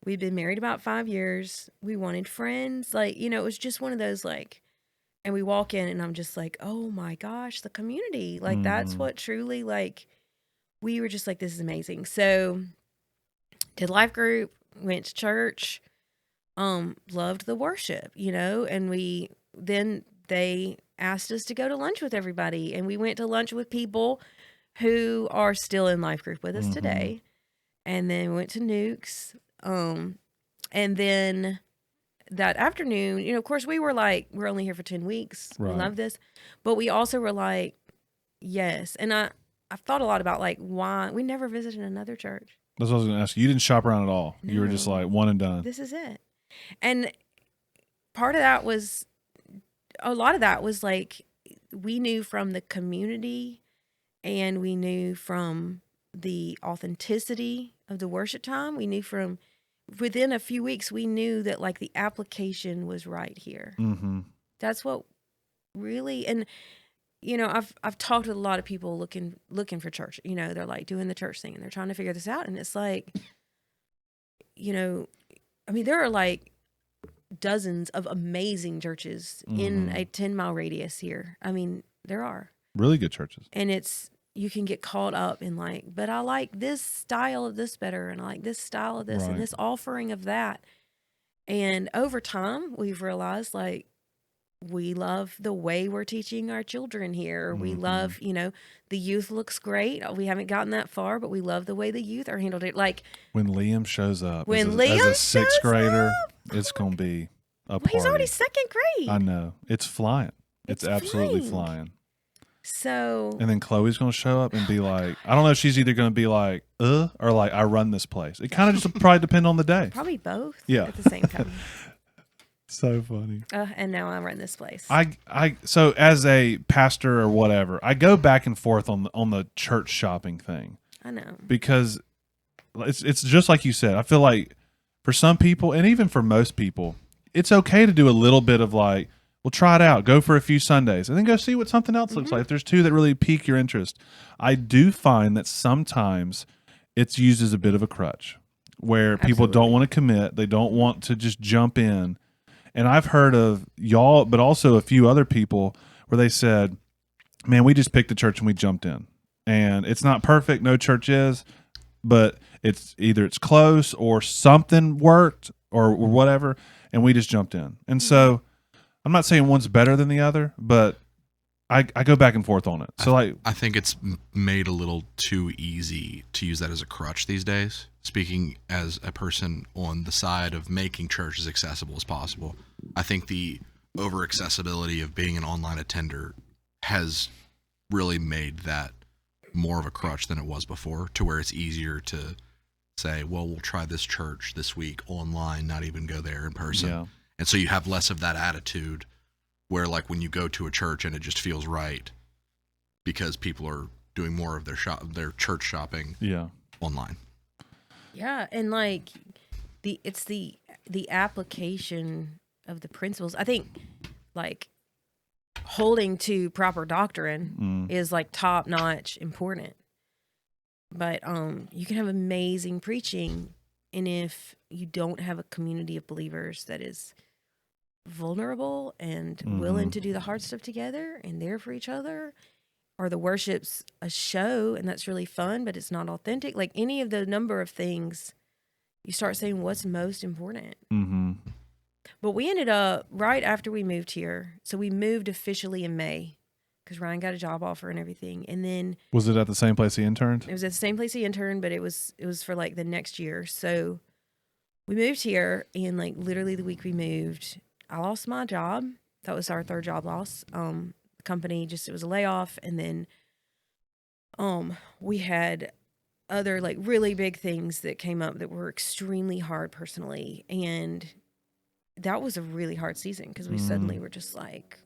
We'd been married about 5 years. We wanted friends. Like, you know, it was just one of those like, and we walk in and I'm just like, oh my gosh, the community. Like, that's what truly, like, we were just like, this is amazing. So did life group, went to church, loved the worship, you know, and then they asked us to go to lunch with everybody. And we went to lunch with people who are still in life group with us today. And then we went to Nukes. And then that afternoon, you know, of course we were like, we're only here for 10 weeks. Right. We love this. But we also were like, yes. And I've thought a lot about like why we never visited another church. That's what I was going to ask you. You didn't shop around at all. No. You were just like one and done. This is it. And part of that was, a lot of that was like, we knew from the community and we knew from the authenticity of the worship time. We knew from within a few weeks, we knew that like the application was right here. That's what really, and you know, I've talked with a lot of people looking for church. You know, they're like doing the church thing and they're trying to figure this out. And it's like, you know, I mean, there are like dozens of amazing churches in a 10-mile radius here. I mean, there are really good churches, and you can get caught up in like, but I like this style of this better, and I like this style of this and this offering of that. And over time, we've realized like we love the way we're teaching our children here. We love, you know, the youth looks great. We haven't gotten that far, but we love the way the youth are handled. It like when Liam shows up when as Liam a sixth grader, up, it's gonna be a party. he's already second grade. I know, it's flying. It's absolutely flying. So, and then Chloe's gonna show up and be like, I don't know if she's either gonna be like, or like, I run this place. It kind of just probably depend on the day. Probably both. Yeah. At the same time. So funny. And now I run this place. So as a pastor or whatever, I go back and forth on the church shopping thing. I know. Because it's just like you said. I feel like for some people, and even for most people, it's okay to do a little bit of like, well, try it out. Go for a few Sundays and then go see what something else looks like. If there's two that really pique your interest. I do find that sometimes it's used as a bit of a crutch where people don't want to commit. They don't want to just jump in. And I've heard of y'all, but also a few other people where they said, man, we just picked a church and we jumped in. And it's not perfect. No church is, but it's either it's close or something worked or whatever. And we just jumped in. And so I'm not saying one's better than the other, but I go back and forth on it. So I think it's made a little too easy to use that as a crutch these days. Speaking as a person on the side of making church as accessible as possible, I think the over accessibility of being an online attender has really made that more of a crutch than it was before, to where it's easier to say, well, we'll try this church this week online, not even go there in person. Yeah. And so you have less of that attitude where like when you go to a church and it just feels right because people are doing more of their church shopping online. Yeah, and like it's the application of the principles. I think like holding to proper doctrine is like top notch important. But you can have amazing preaching, and if you don't have a community of believers that is vulnerable and willing to do the hard stuff together and there for each other, or the worship's a show and that's really fun, but it's not authentic, like any of the number of things, you start saying what's most important. But we ended up right after we moved here. So we moved officially in May because Ryan got a job offer and everything. And then was it at the same place he interned? It was at the same place he interned, but it was for like the next year. So we moved here, and like literally the week we moved, I lost my job. That was our third job loss. The company it was a layoff, and then we had other like really big things that came up that were extremely hard personally. And that was a really hard season because we suddenly were just like,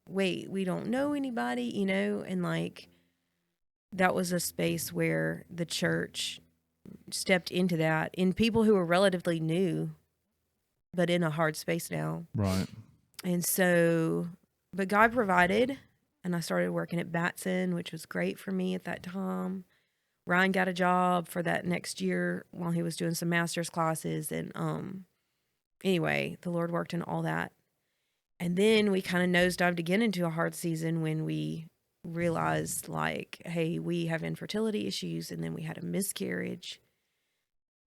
wait, we don't know anybody, you know? And like, that was a space where the church stepped into that in people who were relatively new, but in a hard space now. Right. And so, but God provided, and I started working at Madison, which was great for me at that time. Ryan got a job for that next year while he was doing some master's classes. And anyway, the Lord worked in all that. And then we kind of nosedived again into a hard season when we realized, like, hey, we have infertility issues. And then we had a miscarriage.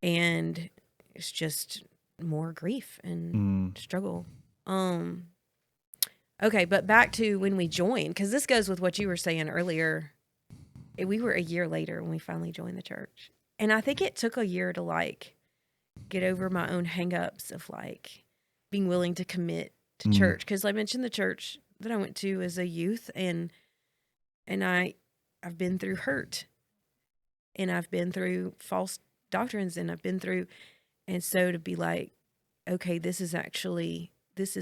And it's just more grief and struggle. Okay, but back to when we joined, because this goes with what you were saying earlier. We were a year later when we finally joined the church. And I think it took a year to like get over my own hangups of like being willing to commit to church. Because I mentioned the church that I went to as a youth, and I've been through hurt, and I've been through false doctrines, and I've been through, and so to be like, okay, this is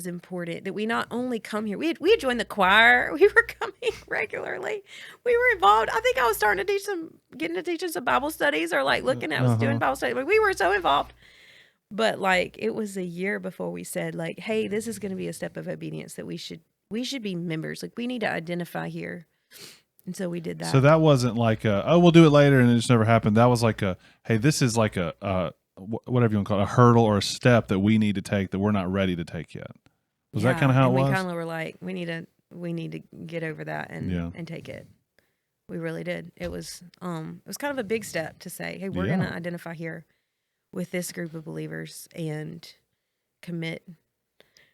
important that we not only come here. We had joined the choir. We were coming regularly. We were involved. I think I was starting to getting to teach some Bible studies, or like looking at us doing Bible studies. Like, we were so involved. But like, it was a year before we said like, hey, this is going to be a step of obedience that we should be members. Like, we need to identify here. And so we did that. So that wasn't like we'll do it later and it just never happened. That was like hey, this is like whatever you want to call it, a hurdle or a step that we need to take that we're not ready to take yet. Was that kind of how it was? We kind of were like, we need to get over that and take it. We really did. It was kind of a big step to say, hey, we're going to identify here with this group of believers and commit.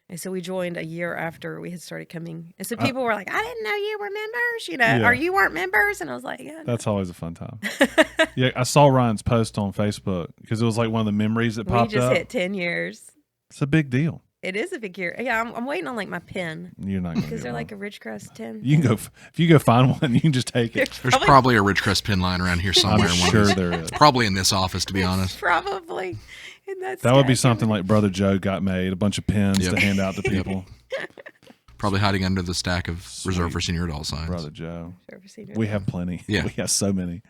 And so we joined a year after we had started coming. And so people were like, I didn't know you were members, you know, or you weren't members. And I was like, yeah. That's always a fun time. Yeah, I saw Ryan's post on Facebook because it was like one of the memories that popped up. We just hit 10 years. It's a big deal. It is a big year. Yeah, I'm waiting on like my pin. You're not going to because they're like a Ridgecrest 10. You can go if you go find one, you can just take it. There's probably a Ridgecrest pin line around here somewhere. I'm sure there is. Probably in this office, to be honest. Probably. That would be something like Brother Joe got made, a bunch of pins to hand out to people. Probably hiding under the stack of Reserve for Senior Adult signs. Brother Joe. We have plenty. Yeah. We have so many.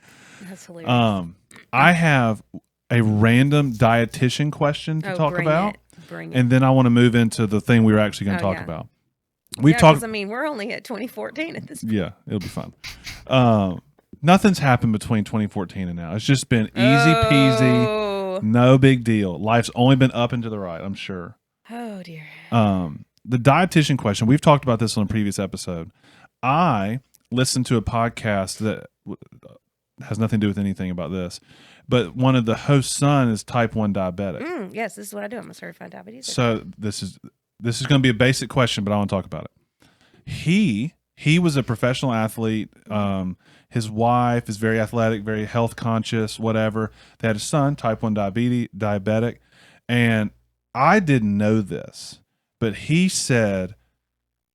That's hilarious. I have a random dietitian question to talk about. Bring it. And then I want to move into the thing we were actually going to talk about. We've talked. I mean, we're only at 2014 at this point. Yeah, it'll be fun. Nothing's happened between 2014 and now. It's just been easy peasy, no big deal. Life's only been up and to the right, I'm sure. Oh, dear. The dietitian question, we've talked about this on a previous episode. I listened to a podcast that has nothing to do with anything about this, but one of the host's son is type 1 diabetic. Yes, this is what I do. I'm a certified diabetes. So this is going to be a basic question, but I want to talk about it. He was a professional athlete. His wife is very athletic, very health conscious, whatever. They had a son, type 1 diabetic. And I didn't know this, but he said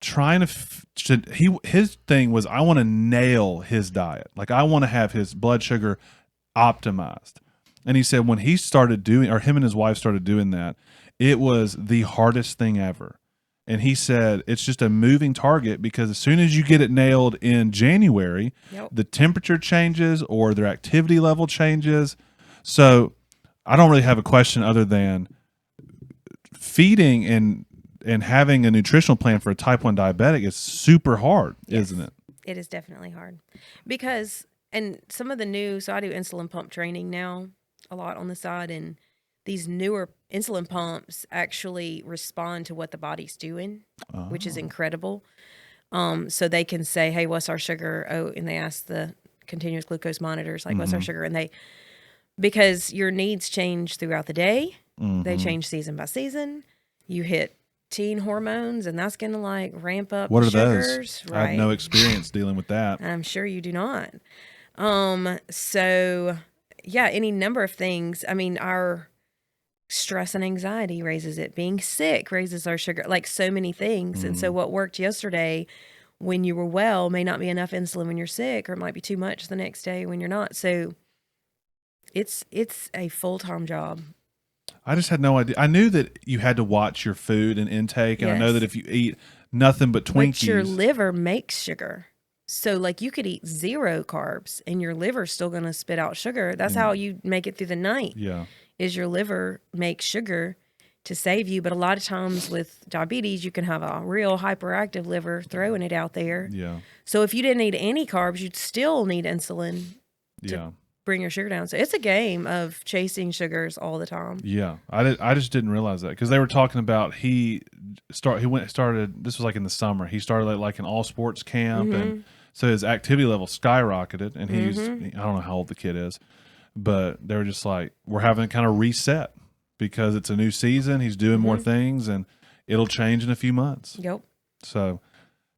his thing was, I want to nail his diet. Like, I want to have his blood sugar optimized. And he said when he started doing, or him and his wife started doing that, it was the hardest thing ever. And he said it's just a moving target because as soon as you get it nailed in January, the temperature changes or their activity level changes. So I don't really have a question other than feeding and having a nutritional plan for a type 1 diabetic is super hard, isn't it? It is definitely hard because, and some of the new, so I do insulin pump training now a lot on the side, and these newer insulin pumps actually respond to what the body's doing, which is incredible. So they can say, hey, what's our sugar? Oh, and they ask the continuous glucose monitors, like, what's our sugar? And because your needs change throughout the day, they change season by season. You hit teen hormones, and that's going to like ramp up what are sugars. Those? Right? I have no experience dealing with that. I'm sure you do not. So yeah, any number of things. I mean, our stress and anxiety raises it. Being sick raises our sugar, like so many things. And so what worked yesterday when you were well may not be enough insulin when you're sick, or it might be too much the next day when you're not. So It's a full-time job. I just had no idea. I knew that you had to watch your food and intake, and I know Yes. that if you eat nothing but Twinkies, But your liver makes sugar. So like you could eat 0 carbs and your liver's still going to spit out sugar. That's how you make it through the night. yeah, Is your liver makes sugar to save you. But a lot of times with diabetes, you can have a real hyperactive liver throwing it out there. yeah, So if you didn't eat any carbs, you'd still need insulin yeah, bring your sugar down. So it's a game of chasing sugars all the time. yeah. I just didn't realize that because they were talking about started. This was like in the summer. He started at like an all sports camp, and so his activity level skyrocketed. And I don't know how old the kid is, but they were just like, we're having a kind of reset because it's a new season. He's doing more things, and it'll change in a few months. Yep. So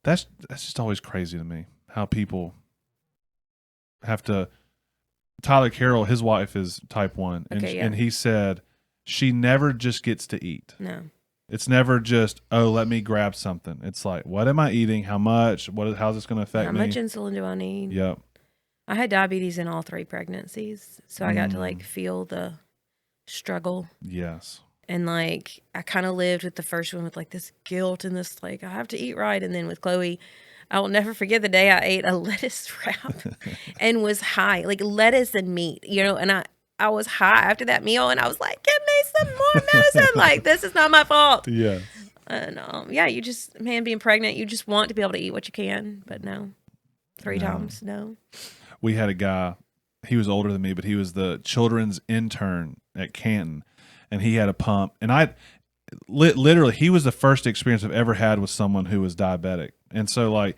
that's just always crazy to me how people have to. Tyler Carroll, his wife is type 1, and and he said she never just gets to eat. No. It's never just, oh, let me grab something. It's like, what am I eating? How much? How's this going to affect me? How much insulin do I need? Yep. I had diabetes in all 3 pregnancies, so I got to like feel the struggle. Yes. And like I kind of lived with the first one with like this guilt and this like I have to eat right, and then with Chloe, I will never forget the day I ate a lettuce wrap and was high, like lettuce and meat, and I was high after that meal, and I was like, give me some more medicine. Like, this is not my fault. Yeah. And you just, being pregnant, you just want to be able to eat what you can, but no. 3 times, no. We had a guy, he was older than me, but he was the children's intern at Canton, and he had a pump. And literally, he was the first experience I've ever had with someone who was diabetic. And so, like,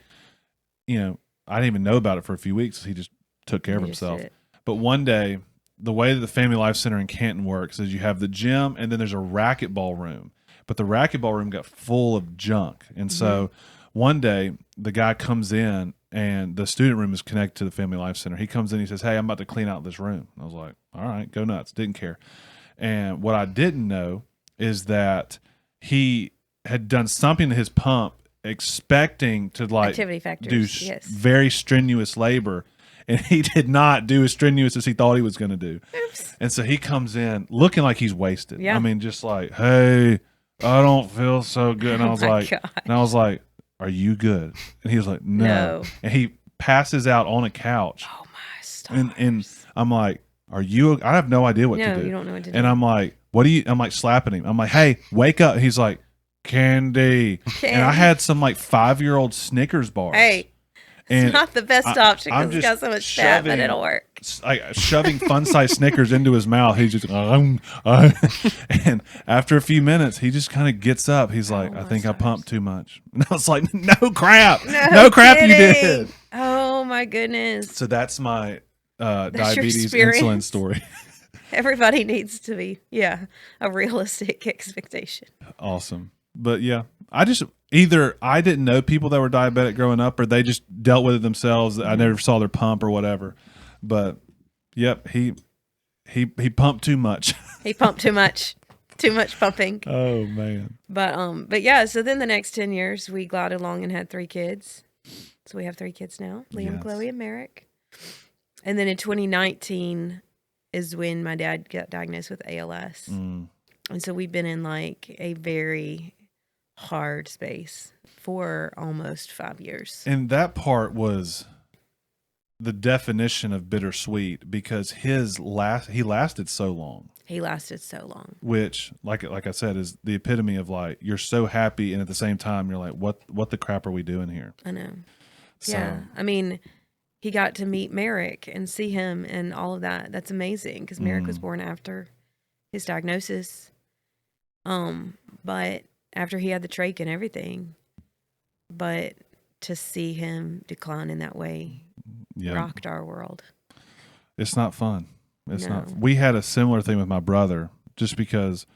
I didn't even know about it for a few weeks. He just took care of himself. But one day, the way that the Family Life Center in Canton works is you have the gym, and then there's a racquetball room. But the racquetball room got full of junk. And so one day, the guy comes in, and the student room is connected to the Family Life Center. He comes in, he says, hey, I'm about to clean out this room. I was like, all right, go nuts. Didn't care. And what I didn't know is that he had done something to his pump expecting to like activity factors, do very strenuous labor, and he did not do as strenuous as he thought he was going to do. Oops. And so he comes in looking like he's wasted. Yeah. I mean, just like, hey, I don't feel so good. And I was like, are you good? And he was like, no. And he passes out on a couch. Oh my stars. And I'm like, are you? I have no idea what to do. No, you don't know what to do. And I'm like, I'm like slapping him. I'm like, hey, wake up. He's like, candy. And I had some like 5-year-old Snickers bars. Hey, it's not the best option because it's got so much fat, but it'll work. Like shoving fun-sized Snickers into his mouth. He's just, and after a few minutes, he just kind of gets up. He's like, I think I pumped too much. And I was like, no crap. No crap you did. Oh my goodness. So that's my diabetes insulin story. Everybody needs to be, a realistic expectation. Awesome. But yeah, either I didn't know people that were diabetic growing up, or they just dealt with it themselves. I never saw their pump or whatever. But yep, he pumped too much. He pumped too much. Too much pumping. Oh man. But yeah, so then the next 10 years we glided along and had 3 kids. So we have 3 kids now, Liam, Chloe, and Merrick. And then in 2019 is when my dad got diagnosed with ALS. And so we've been in like a very hard space for almost 5 years. And that part was the definition of bittersweet because he lasted so long. He lasted so long. Which, like I said, is the epitome of like, you're so happy, and at the same time, you're like, what the crap are we doing here? I know. So, yeah. I mean, he got to meet Merrick and see him and all of that. That's amazing because Merrick was born after his diagnosis. But after he had the trach and everything, but to see him decline in that way rocked our world. It's not fun. It's not. We had a similar thing with my brother, just because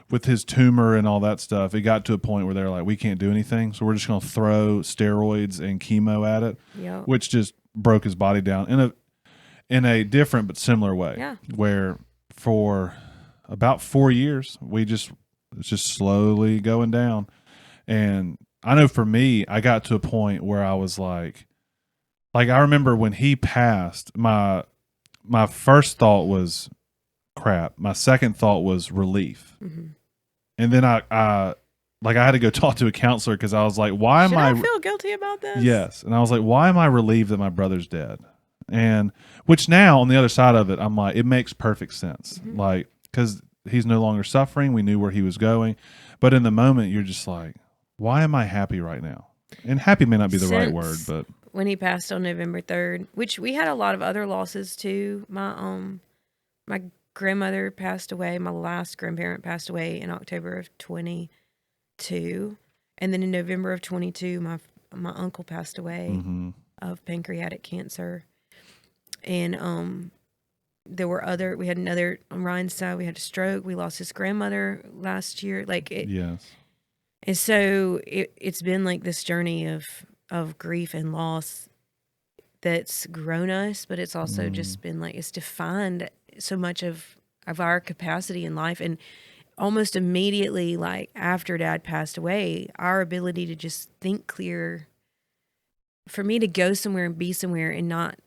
with his tumor and all that stuff, it got to a point where they're like, we can't do anything, so we're just going to throw steroids and chemo at it, which just broke his body down in a different but similar way. Yeah. Where for about 4 years, it's just slowly going down. And I know for me, I got to a point where I was like I remember when he passed, my first thought was, crap, my second thought was relief. Mm-hmm. And then I had to go talk to a counselor because I was like, why am I feel guilty about this? Yes. And I was like, why am I relieved that my brother's dead? And which now on the other side of it, I'm like, it makes perfect sense. Mm-hmm. Like, because he's no longer suffering. We knew where he was going. But in the moment, you're just like, why am I happy right now? And happy may not be the right word, but when he passed on November 3rd, which we had a lot of other losses too. My grandmother passed away. My last grandparent passed away in October of 22. And then in November of 22, my uncle passed away of pancreatic cancer. And we had another, on Ryan's side, we had a stroke. We lost his grandmother last year. Yes. And so it's been like this journey of grief and loss that's grown us, but it's also just been like, it's defined so much of our capacity in life. And almost immediately, like after Dad passed away, our ability to just think clear, for me to go somewhere and be somewhere and not,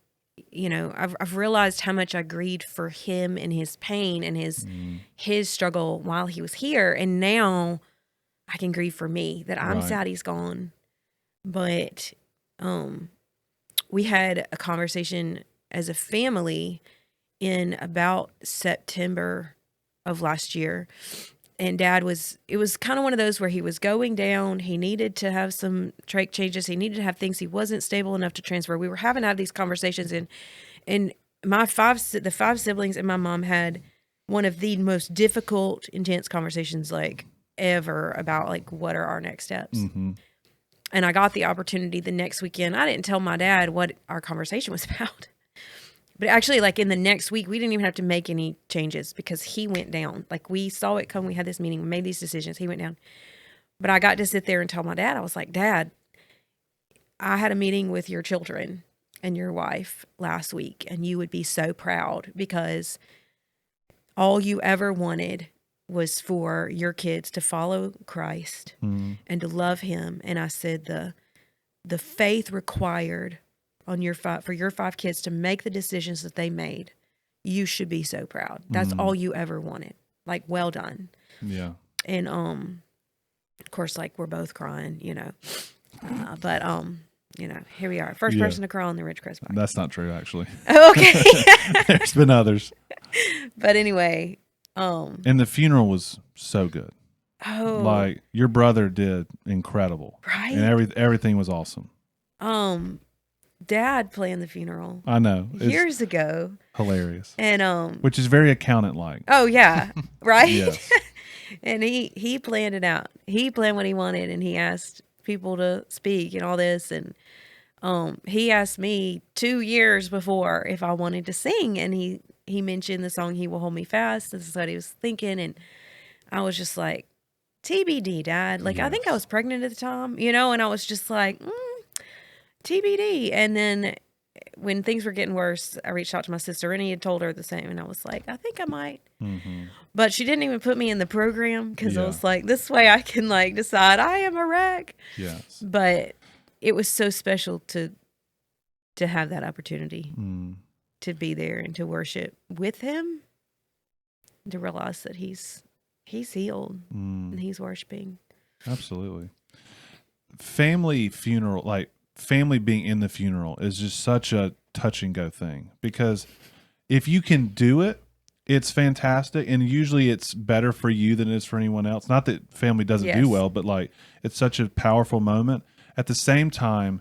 I've realized how much I grieved for him and his pain and his struggle while he was here. And now I can grieve for me that I'm sad he's gone. But we had a conversation as a family in about September of last year. And Dad it was kind of one of those where he was going down. He needed to have some trach changes. He needed to have things. He wasn't stable enough to transfer. We were having to have these conversations. And the 5 siblings and my mom had one of the most difficult, intense conversations like ever about like, what are our next steps? Mm-hmm. And I got the opportunity the next weekend. I didn't tell my dad what our conversation was about. But actually, like in the next week, we didn't even have to make any changes because he went down. Like we saw it come. We had this meeting, we made these decisions. He went down. But I got to sit there and tell my dad, I was like, Dad, I had a meeting with your children and your wife last week, and you would be so proud because all you ever wanted was for your kids to follow Christ and to love him. And I said, the faith required on for your 5 kids to make the decisions that they made, you should be so proud. That's all you ever wanted. Like, well done. Yeah. And of course, like we're both crying, but here we are. First person to cry on the Ridgecrest podcast. That's not true, actually. Okay. There's been others. But anyway, and the funeral was so good. Oh, like your brother did incredible, right? And everything was awesome. Dad planned the funeral. I know, years ago. Hilarious, and which is very accountant-like. Oh yeah, right. Yes. And he planned it out. He planned what he wanted, and he asked people to speak and all this. And he asked me 2 years before if I wanted to sing, and he mentioned the song "He Will Hold Me Fast." This is what he was thinking, and I was just like, TBD, Dad. Like, yes. I think I was pregnant at the time, and I was just like, TBD. And then when things were getting worse, I reached out to my sister, and he had told her the same, and I was like, I think I might. Mm-hmm. But she didn't even put me in the program because I was like, this way I can like decide I am a wreck. Yes. But it was so special to have that opportunity to be there and to worship with him, to realize that he's healed and he's worshiping. Absolutely. Family funeral, like family being in the funeral is just such a touch and go thing, because if you can do it, it's fantastic. And usually it's better for you than it is for anyone else. Not that family doesn't do well, but like it's such a powerful moment. At the same time,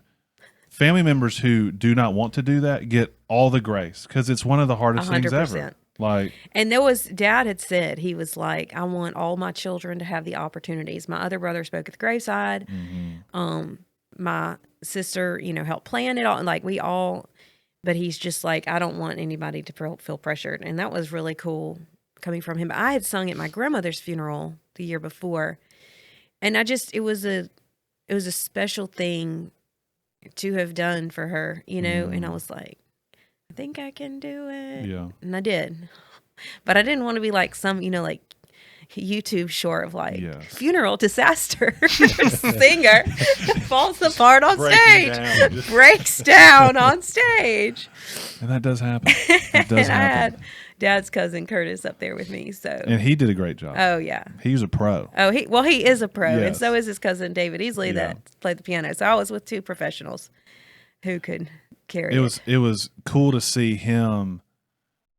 family members who do not want to do that get all the grace, because it's one of the hardest 100%. Things ever. Like, and Dad had said, he was like, I want all my children to have the opportunities. My other brother spoke at the graveside. Mm-hmm. My sister, helped plan it all. And like but he's just like, I don't want anybody to feel pressured. And that was really cool coming from him. But I had sung at my grandmother's funeral the year before. And it was a special thing to have done for her, and I was like, I think I can do it. Yeah. And I did. But I didn't want to be like some, like YouTube short of like funeral disaster singer falls apart on stage, breaks down on stage. And that does happen. It does happen. Dad's cousin Curtis up there with me. So And he did a great job. oh yeah. He was a pro. Oh, he is a pro, and Yes. so is his cousin David Easley that played the piano. So I was with two professionals who could carry it. It was cool to see him.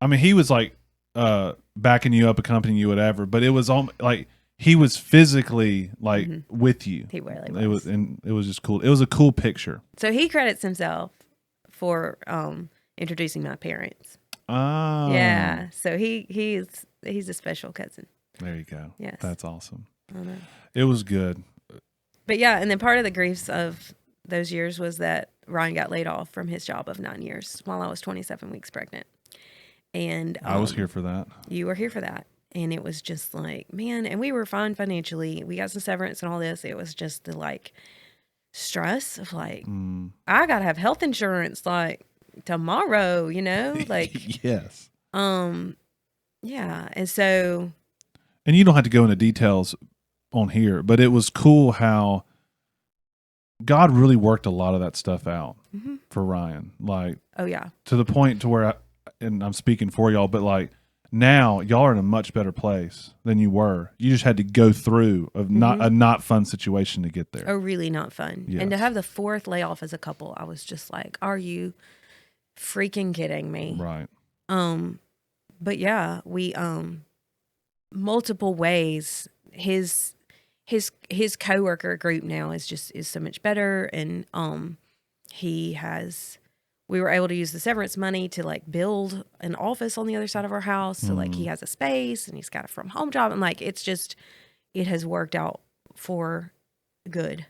I mean, he was like backing you up, accompanying you, whatever. But it was like he was physically like with you. He really was. It was just cool. It was a cool picture. So he credits himself for introducing my parents. Oh, Yeah. So he's a special cousin. There you go. Yes. That's awesome. I know. It was good. But yeah, and then part of the griefs of those years was that Ryan got laid off from his job of 9 years while I was 27 weeks pregnant. And I was here for that. You were here for that. And it was just like, man, and we were fine financially. We got some severance and all this. It was just the like stress of like, I got to have health insurance like tomorrow, you know, like, yes. Yeah. And so, and you don't have to go into details on here, but it was cool how God really worked a lot of that stuff out for Ryan. Like, oh yeah, to the point to where, and I'm speaking for y'all, but like now y'all are in a much better place than you were. You just had to go through a not fun situation to get there. Oh, really not fun. Yes. And to have the fourth layoff as a couple, I was just like, are you freaking kidding me? Right. But yeah, we multiple ways. His coworker group now is so much better, and we were able to use the severance money to like build an office on the other side of our house. So like he has a space and he's got a from home job, and like it has worked out for good.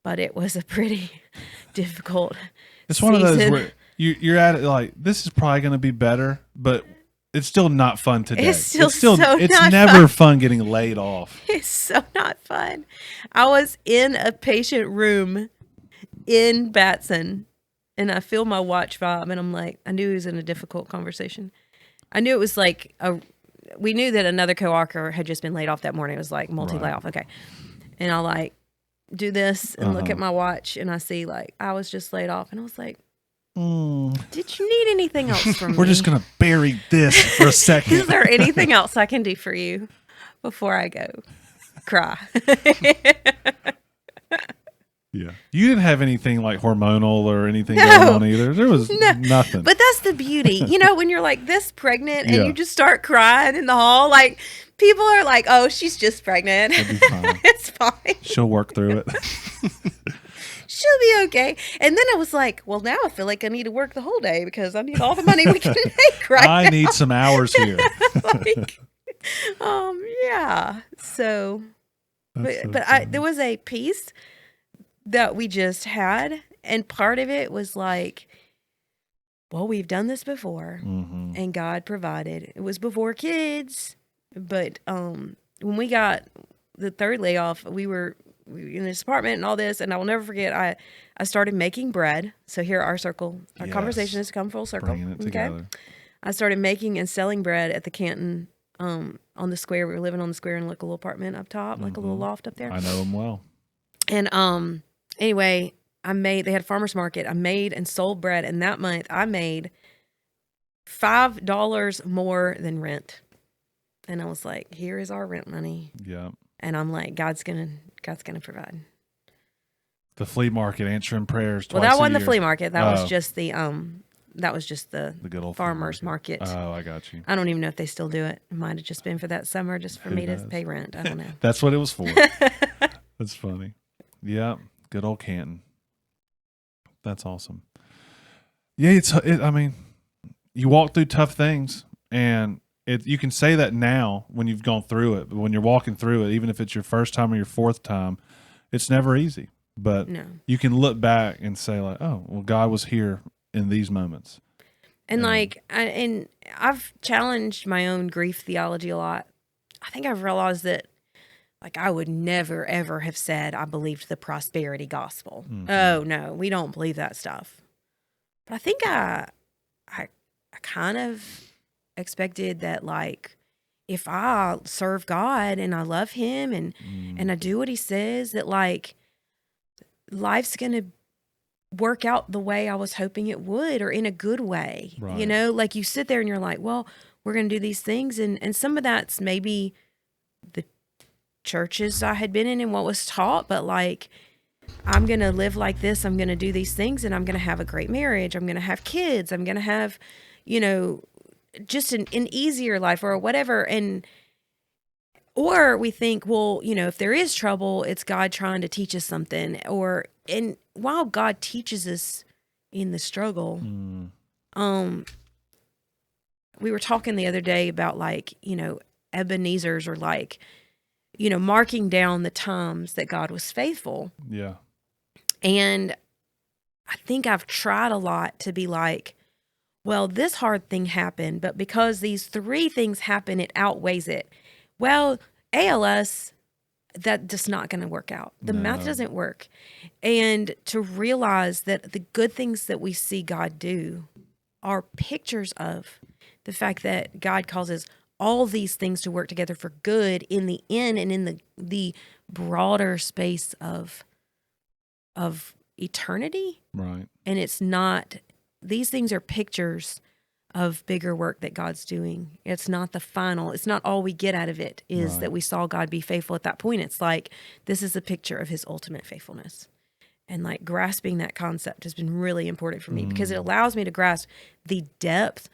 But it was a pretty difficult It's one of those where you're at it like, this is probably going to be better, but it's still not fun today. It's not never fun getting laid off. It's so not fun. I was in a patient room in Madison, and I feel my watch vibe, and I'm like, I knew he was in a difficult conversation. I knew it was like we knew that another coworker had just been laid off that morning. It was like multi-layoff. Okay. And I like do this and look at my watch, and I see like I was just laid off, and I was like, did you need anything else from me? We're just going to bury this for a second. Is there anything else I can do for you before I go cry? Yeah. You didn't have anything like hormonal or anything going on either. There was nothing. But that's the beauty. You know, when you're like this pregnant and you just start crying in the hall, like people are like, oh, she's just pregnant. It'll be fine. It's fine. She'll work through it. She'll be okay. And then I was like, well, now I feel like I need to work the whole day because I need all the money we can make right I now. need some hours here. Like, yeah. So, there was a piece that we just had, and part of it was like, well, we've done this before, and God provided. It was before kids, but when we got the third layoff, we were in this apartment and all this, and I will never forget, I started making bread. So here our conversation has come full circle. Bringing it together. I started making and selling bread at the Canton on the square. We were living on the square in like a little apartment up top, like a little loft up there. I know them well. And anyway, they had a farmer's market. I made and sold bread, and that month I made $5 more than rent. And I was like, here is our rent money. Yeah. And I'm like, God's gonna provide. The flea market answering prayers twice Well, that wasn't a the year. flea market. That was just the good old farmer's market. Oh, I got you. I don't even know if they still do it. It might have just been for that summer, just for me to pay rent. I don't know. That's what it was for. That's funny. Yeah, good old Canton. That's awesome. Yeah, I mean, you walk through tough things, and you can say that now when you've gone through it, but when you're walking through it, even if it's your first time or your fourth time, it's never easy. But you can look back and say like, oh, well, God was here in these moments. And I've challenged my own grief theology a lot. I think I've realized that like I would never, ever have said I believed the prosperity gospel. Oh, no, we don't believe that stuff. But I think I kind of expected that like if I serve God and I love him and I do what he says, that like life's going to work out the way I was hoping it would, or in a good way. Right. You know, like you sit there and you're like, well, we're going to do these things. And some of that's maybe the churches I had been in and what was taught, but like, I'm going to live like this. I'm going to do these things, and I'm going to have a great marriage. I'm going to have kids. I'm going to have, just an easier life or whatever. Or we think, well, if there is trouble, it's God trying to teach us something. And while God teaches us in the struggle, we were talking the other day about like, Ebenezer's, or like, marking down the times that God was faithful. Yeah. And I think I've tried a lot to be like, well, this hard thing happened, but because these 3 things happen, it outweighs it. Well, ALS, that's just not going to work out. The math doesn't work. And to realize that the good things that we see God do are pictures of the fact that God causes all these things to work together for good in the end, and in the broader space of eternity. Right. And it's not, these things are pictures of bigger work that God's doing. It's not the final, it's not all we get out of it is Right. that we saw God be faithful at that point. It's like, this is a picture of his ultimate faithfulness. And like grasping that concept has been really important for me because it allows me to grasp the depth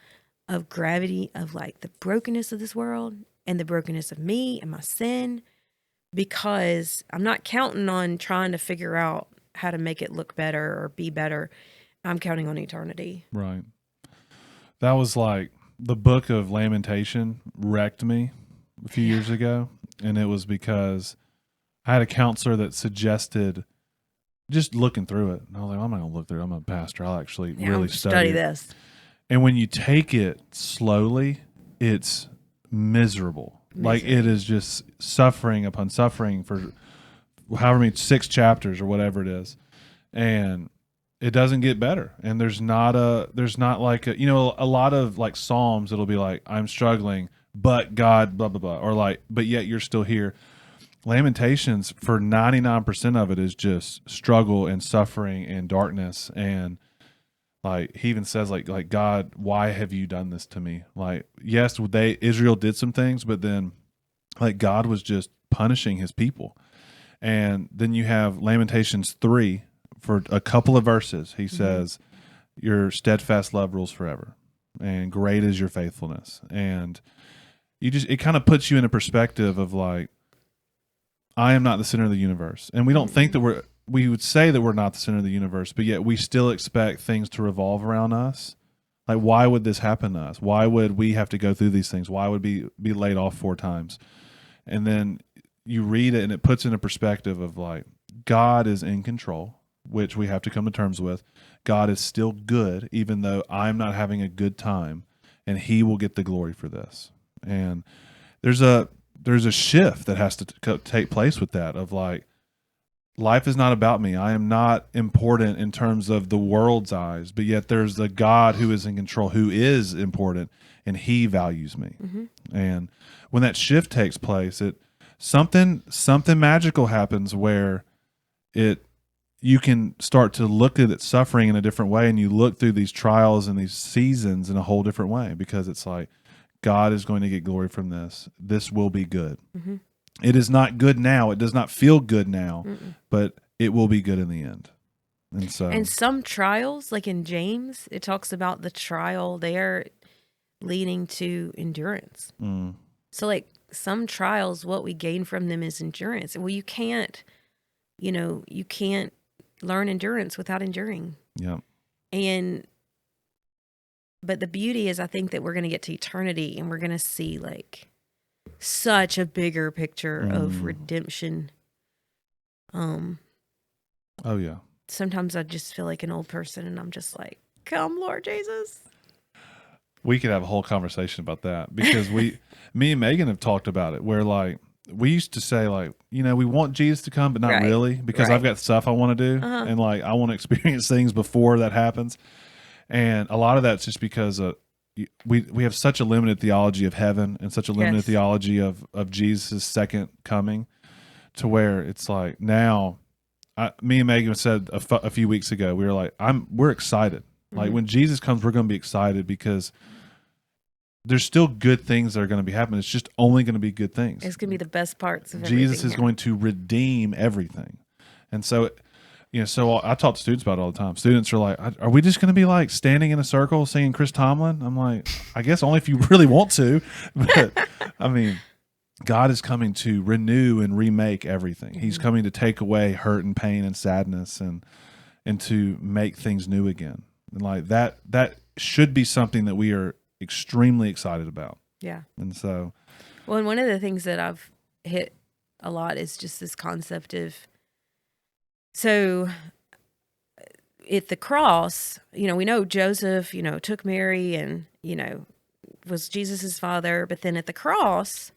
of gravity of like the brokenness of this world and the brokenness of me and my sin, because I'm not counting on trying to figure out how to make it look better or be better. I'm counting on eternity. Right. That was like the book of Lamentation wrecked me a few years ago. And it was because I had a counselor that suggested just looking through it. And I was like, I'm not going to look through it. I'm a pastor. I'll actually really study it. This. And when you take it slowly, it's miserable. Like it is just suffering upon suffering for however many 6 chapters or whatever it is. And it doesn't get better. And there's not like a, a lot of like Psalms, it'll be like, I'm struggling, but God, blah, blah, blah. Or like, but yet you're still here. Lamentations, for 99% of it, is just struggle and suffering and darkness. And like he even says like God, why have you done this to me? Like, yes, Israel did some things, but then like God was just punishing his people. And then you have Lamentations 3 for a couple of verses. He says, your steadfast love rules forever, and great is your faithfulness. And it kind of puts you in a perspective of like, I am not the center of the universe. And we don't think that we would say that we're not the center of the universe, but yet we still expect things to revolve around us. Like, why would this happen to us? Why would we have to go through these things? Why would we be laid off 4 times? And then you read it and it puts in a perspective of like, God is in control, which we have to come to terms with. God is still good, even though I'm not having a good time, and he will get the glory for this. And there's a shift that has to take place with that of like, life is not about me. I am not important in terms of the world's eyes, but yet there's the God who is in control, who is important, and he values me. And when that shift takes place, something magical happens where you can start to look at its suffering in a different way, and you look through these trials and these seasons in a whole different way, because it's like, God is going to get glory from this. This will be good. It is not good now. It does not feel good now, but it will be good in the end. And some trials, like in James, it talks about the trial there leading to endurance. So like some trials, what we gain from them is endurance. Well, you can't learn endurance without enduring. Yeah. But the beauty is, I think that we're going to get to eternity and we're going to see like such a bigger picture of redemption. Oh yeah. Sometimes I just feel like an old person, and I'm just like, come, Lord Jesus. We could have a whole conversation about that, because me and Megan have talked about it, where like we used to say like, we want Jesus to come, but not really, because I've got stuff I want to do, and like I want to experience things before that happens. And a lot of that's just because we have such a limited theology of heaven and such a limited theology of Jesus' second coming, to where it's like now, me and Megan said a few weeks ago, we were like, we're excited. Like when Jesus comes, we're going to be excited, because there's still good things that are going to be happening. It's just only going to be good things. It's going to be the best parts of Jesus everything is going to redeem everything. And so, so I talk to students about it all the time. Students are like, are we just going to be like standing in a circle singing Chris Tomlin? I'm like, I guess only if you really want to. But I mean, God is coming to renew and remake everything. He's coming to take away hurt and pain and sadness and to make things new again. And like that should be something that we are extremely excited about. Yeah. And so, well, and one of the things that I've hit a lot is just this concept of, so at the cross, we know Joseph, took Mary and, was Jesus's father, but then at the cross,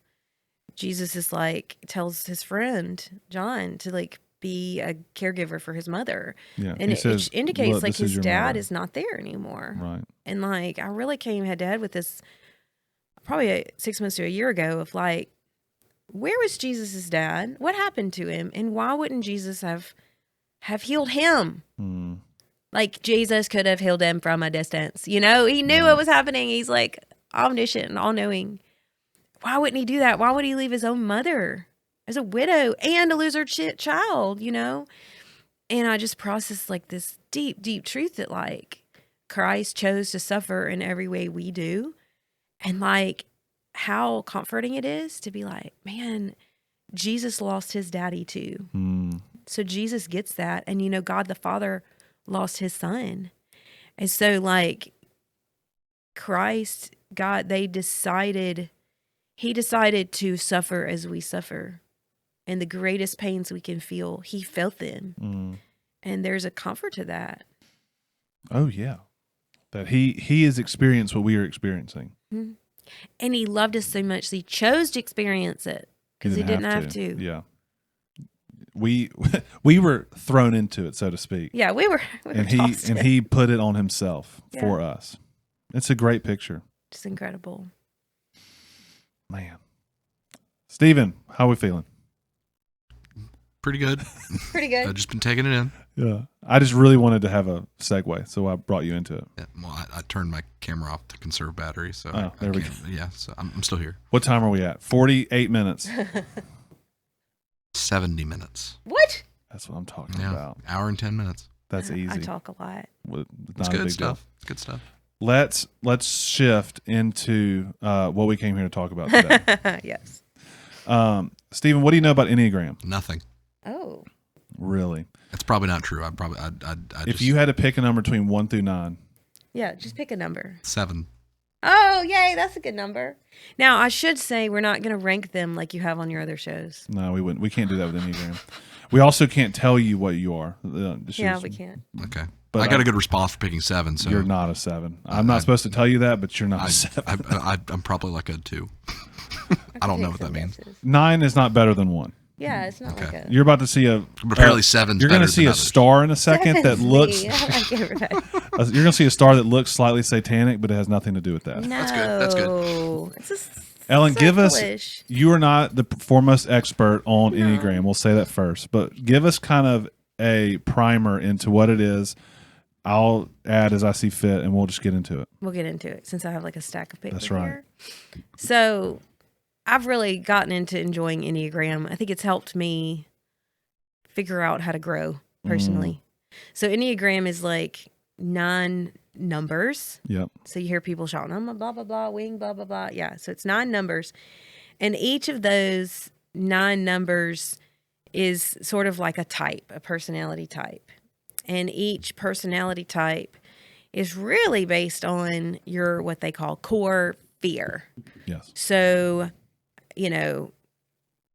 Jesus is like, tells his friend John to like be a caregiver for his mother. Yeah. And it indicates like his dad mother. is not there anymore. Right. And like, I really came head to head with this probably 6 months to a year ago of like, where was Jesus's dad? What happened to him? And why wouldn't Jesus have healed him? Like Jesus could have healed him from a distance. He knew what was happening. He's like omniscient and all knowing. Why wouldn't he do that? Why would he leave his own mother as a widow and a loser child, And I just processed like this deep, deep truth that like Christ chose to suffer in every way we do. And like how comforting it is to be like, man, Jesus lost his daddy too. So Jesus gets that. And God the Father lost his son. And so like Christ, God, he decided to suffer as we suffer. And the greatest pains we can feel, he felt them. And there's a comfort to that. Oh yeah. That he has experienced what we are experiencing. And he loved us so much that he chose to experience it because he didn't have to. Yeah. We were thrown into it, so to speak. Yeah, we were and tossed in. he put it on himself for us. It's a great picture. Just incredible. Man. Steven, how are we feeling? Pretty good. Pretty good. I've just been taking it in. Yeah. I just really wanted to have a segue, so I brought you into it. Yeah, well, I turned my camera off to conserve battery, so there we go. Yeah, so I'm still here. What time are we at? 48 minutes. 70 minutes. What? That's what I'm talking Yeah, about. hour and 10 minutes. That's easy. I talk a lot. It's good stuff. It's good stuff. Let's shift into what we came here to talk about today. Yes. Steven, what do you know about Enneagram? Nothing. Oh. Really? It's probably not true. If you had to pick a number between 1 through 9. Yeah, just pick a number. 7. Oh, yay, that's a good number. Now, I should say we're not going to rank them like you have on your other shows. No, we wouldn't. We can't do that with Enneagram. We also can't tell you what you are. Yeah, we can't. Okay. But I got a good response for picking 7. So you're not a 7. I'm not supposed to tell you that, but you're not a 7. I'm probably like a 2. I don't know what that means. 9 is not better than 1. Yeah, it's not like a... You're about to see apparently 7's You're going to see a star in a second that looks... You're going to see a star that looks slightly satanic, but it has nothing to do with that. No. That's good. It's just Ellen, so give us... foolish. You are not the foremost expert on Enneagram. We'll say that first. But give us kind of a primer into what it is. I'll add as I see fit, and we'll just get into it. We'll get into it since I have like a stack of papers. That's right. Here. So I've really gotten into enjoying Enneagram. I think it's helped me figure out how to grow personally. So Enneagram is like 9 numbers. Yep. So you hear people shouting, I'm a blah, blah, blah, wing, blah, blah, blah. Yeah. So it's 9 numbers. And each of those 9 numbers is sort of like a type, a personality type. And each personality type is really based on your, what they call core fear. Yes. So,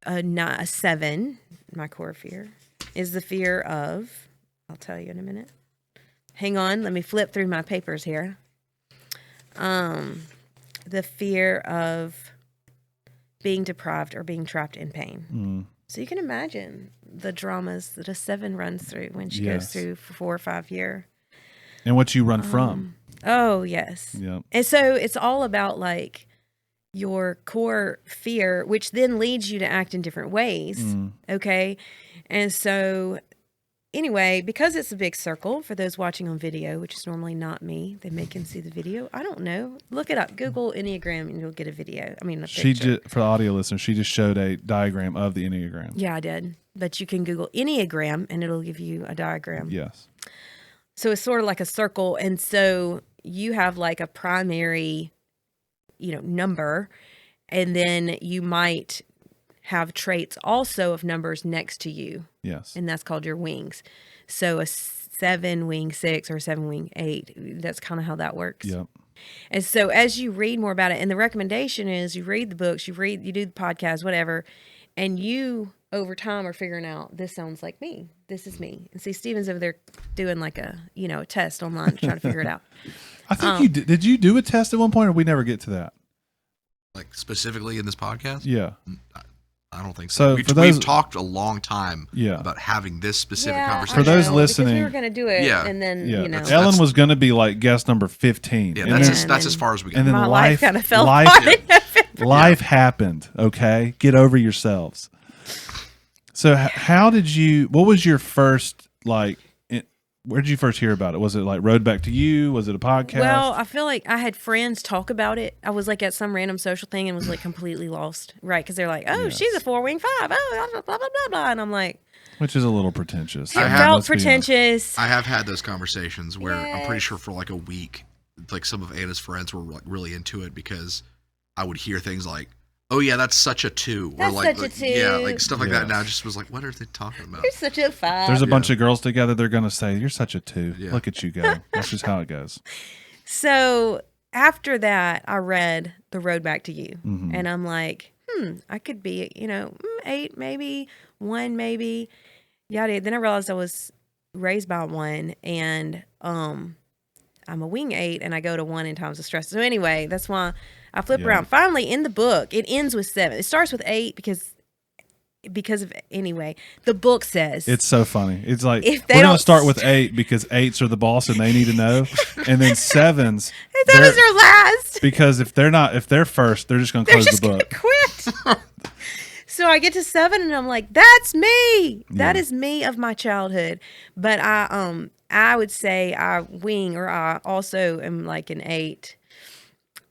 a 7, my core fear, is the fear of, I'll tell you in a minute. Hang on, let me flip through my papers here. The fear of being deprived or being trapped in pain. So you can imagine the dramas that a 7 runs through when she goes through for 4 or 5 years. And what you run from. Oh, yes. Yep. And so it's all about like your core fear, which then leads you to act in different ways. Okay. And so anyway, because it's a big circle, for those watching on video, which is normally not me, they can see the video. I don't know. Look it up. Google Enneagram and you'll get a video. I mean, a picture. For the audio listeners, she just showed a diagram of the Enneagram. Yeah, I did. But you can Google Enneagram and it'll give you a diagram. Yes. So it's sort of like a circle. And so you have like a primary, number, and then you might have traits also of numbers next to you. Yes. And that's called your wings. So a 7 wing 6 or a 7 wing 8, that's kind of how that works. Yep. And so as you read more about it, and the recommendation is you read the books, you do the podcast, whatever, and you over time are figuring out, this sounds like me. This is me. And see, Steven's over there doing like a test online to try to figure it out. I think you did you do a test at one point, or we never get to that? Like specifically in this podcast? Yeah. I don't think so. We've talked a long time about having this specific conversation. For those listening, we were going to do it, and then Ellen was going to be like guest number 15. Yeah, that's as far as we got. And then my life kind of fell apart. Life happened. Okay, get over yourselves. So, what was your first where did you first hear about it? Was it like Road Back to You? Was it a podcast? Well, I feel like I had friends talk about it. I was like at some random social thing and was like completely lost, right? Because they're like, "Oh, she's a 4 wing 5. Oh, blah blah blah blah," and I'm like, which is a little pretentious. It felt pretentious. I have had those conversations where I'm pretty sure for like a week, like some of Anna's friends were like really into it because I would hear things like, "Oh yeah, that's such a 2," that's or like, such a 2. Yeah, like stuff like that. And I just was like, "What are they talking about?" You're such a 5. There's a bunch of girls together. They're gonna say, "You're such a 2." Yeah. Look at you go. That's just how it goes. So after that, I read The Road Back to You, and I'm like, I could be, 8 maybe, 1 maybe, yada. Then I realized I was raised by 1, and I'm a wing 8, and I go to 1 in times of stress. So anyway, that's why I flip around. Finally, in the book, it ends with 7. It starts with 8 because of the book says it's so funny. It's like if we're gonna start with 8 because 8s are the boss and they need to know, and then 7s. 7s are last because if they're first, they're just gonna close the book. Quit. So I get to 7 and I'm like, that's me. That is me of my childhood. But I would say I wing, or I also am like an 8.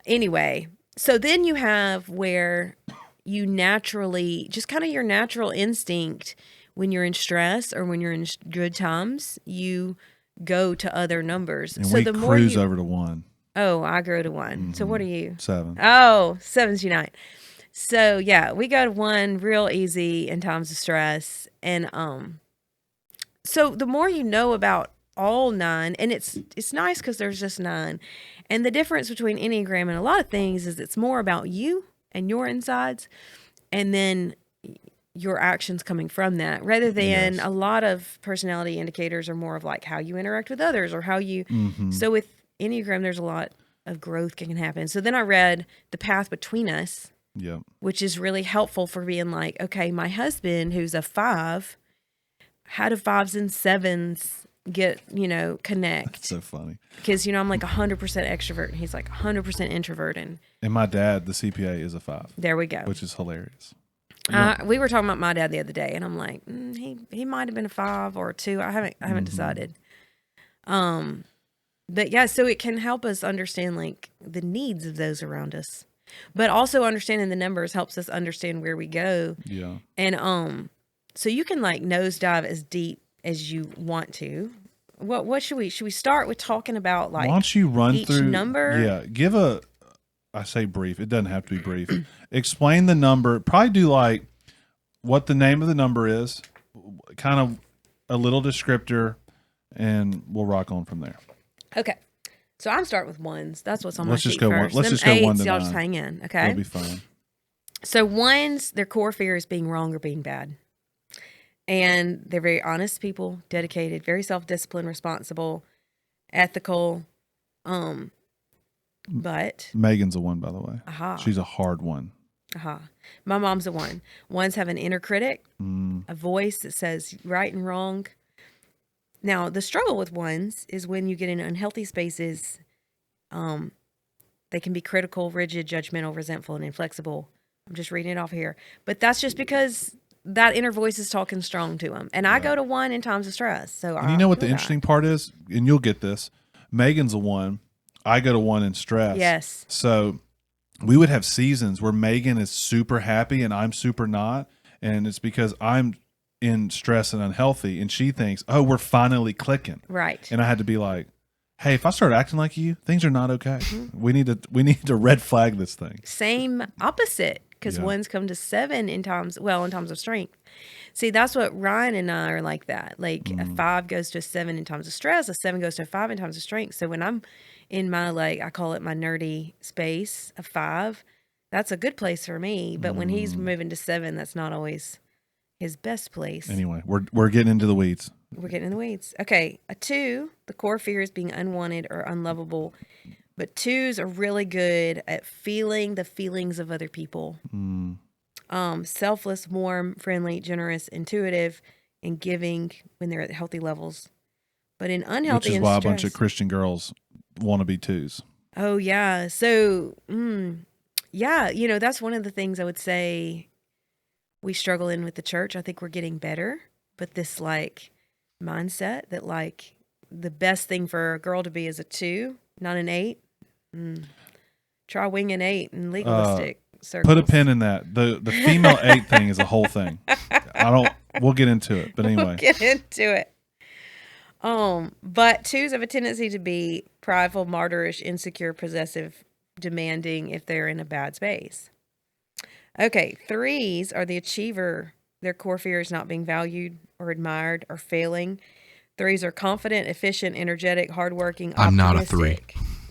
Anyway, so then you have where you naturally, just kind of your natural instinct when you're in stress or when you're in good times, you go to other numbers. And so we the more cruise over to 1. Oh, I go to 1. So what are you? 7. Oh, 7's unite. So yeah, we go to 1 real easy in times of stress. And so the more you know about all 9, and it's nice because there's just 9. And the difference between Enneagram and a lot of things is it's more about you and your insides, and then your actions coming from that, rather than a lot of personality indicators are more of like how you interact with others or how you. So with Enneagram, there's a lot of growth can happen. So then I read The Path Between Us, which is really helpful for being like, okay, my husband who's a 5, how do 5s and 7s get, connect? That's so funny. Because, I'm like 100% extrovert and he's like 100% introvert. And my dad, the CPA, is a 5. There we go. Which is hilarious. We were talking about my dad the other day, and I'm like, he might have been a 5 or a 2. I haven't decided. But yeah, so it can help us understand like the needs of those around us, but also understanding the numbers helps us understand where we go. Yeah. And so you can like nosedive as deep as you want to. What should we start with talking about? Like, why don't you run each through number? Yeah, give I say brief. It doesn't have to be brief. Explain the number. Probably do like what the name of the number is, kind of a little descriptor, and we'll rock on from there. Okay. So I'm starting with 1s. That's what's on my sheet first. Let's just go 1 to 9. Y'all just hang in. Okay. It'll be fine. So 1s, their core fear is being wrong or being bad. And they're very honest people, dedicated, very self-disciplined, responsible, ethical. But Megan's a 1, by the way. Aha. She's a hard 1. Aha. My mom's a 1. 1s have an inner critic, a voice that says right and wrong. Now, the struggle with 1s is when you get in unhealthy spaces, they can be critical, rigid, judgmental, resentful, and inflexible. I'm just reading it off here. But that's just because that inner voice is talking strong to them. And I go to 1 in times of stress. So and you know what the interesting part is, and you'll get this. Megan's a 1. I go to 1 in stress. Yes. So we would have seasons where Megan is super happy and I'm super not, and it's because I'm in stress and unhealthy, and she thinks, "Oh, we're finally clicking." Right. And I had to be like, "Hey, if I start acting like you, things are not okay. We need to red flag this thing." Same opposite, because 1s come to 7 in times of strength. See, that's what Ryan and I are like that. Like a 5 goes to a 7 in times of stress, a 7 goes to a 5 in times of strength. So when I'm in my, like, I call it my nerdy space of 5, that's a good place for me. But when he's moving to 7, that's not always his best place. Anyway, we're getting into the weeds. We're getting in the weeds. Okay, a 2, the core fear is being unwanted or unlovable. But 2s are really good at feeling the feelings of other people. Selfless, warm, friendly, generous, intuitive, and giving when they're at healthy levels. But in unhealthy, which is why a bunch of Christian girls want to be 2s. Oh yeah. So, yeah, that's one of the things I would say we struggle in with the church. I think we're getting better, but this like mindset that like the best thing for a girl to be is a 2, not an 8. Try wing an 8 in legalistic circles. Put a pin in that. The female 8 thing is a whole thing. We'll get into it, but anyway. We'll get into it. But 2s have a tendency to be prideful, martyrish, insecure, possessive, demanding if they're in a bad space. Okay, 3s are the achiever. Their core fear is not being valued or admired or failing. 3s are confident, efficient, energetic, hardworking, optimistic. I'm not a 3.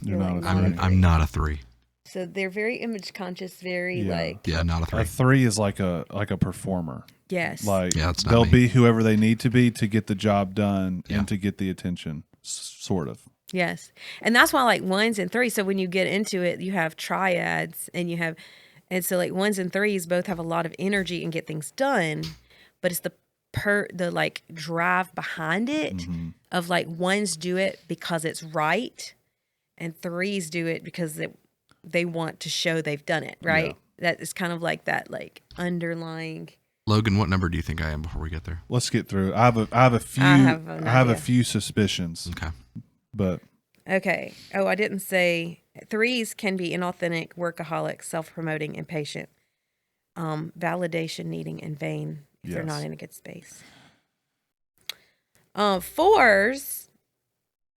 You're not a 3. I'm not a 3. So they're very image conscious, very like. Yeah, not a 3. A 3 is like a performer. Yes. Like it's not they'll me. be whoever they need to be to get the job done and to get the attention, sort of. Yes. And that's why like 1s and 3s. So when you get into it, you have triads and so like 1s and 3s both have a lot of energy and get things done, but it's the like drive behind it of like 1s do it because it's right and 3s do it because they want to show they've done it, right? Yeah. That is kind of like that like underlying. Logan, what number do you think I am before we get there? Let's get through. I have a few suspicions. Okay. But okay. Oh, I didn't say 3s can be inauthentic, workaholic, self-promoting, impatient, validation needing, and vain if they're not in a good space. 4s,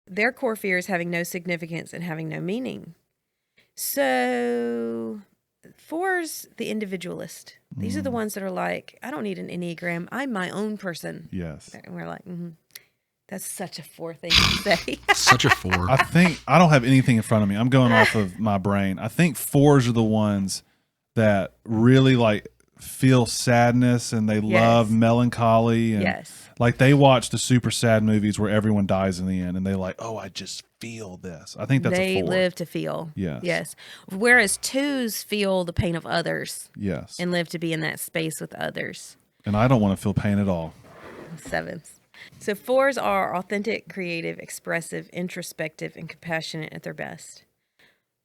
their core fear is having no significance and having no meaning. So 4s, the individualist. These are the ones that are like, I don't need an Enneagram. I'm my own person. Yes. And we're like, that's such a 4 thing to say. Such a 4. I think I don't have anything in front of me. I'm going off of my brain. I think 4s are the ones that really like feel sadness and they love melancholy and like they watch the super sad movies where everyone dies in the end and they like, oh, I just feel this. I think that's a 4. They live to feel. Yes. Whereas 2s feel the pain of others. Yes. And live to be in that space with others. And I don't want to feel pain at all. 7s. So 4s are authentic, creative, expressive, introspective, and compassionate at their best.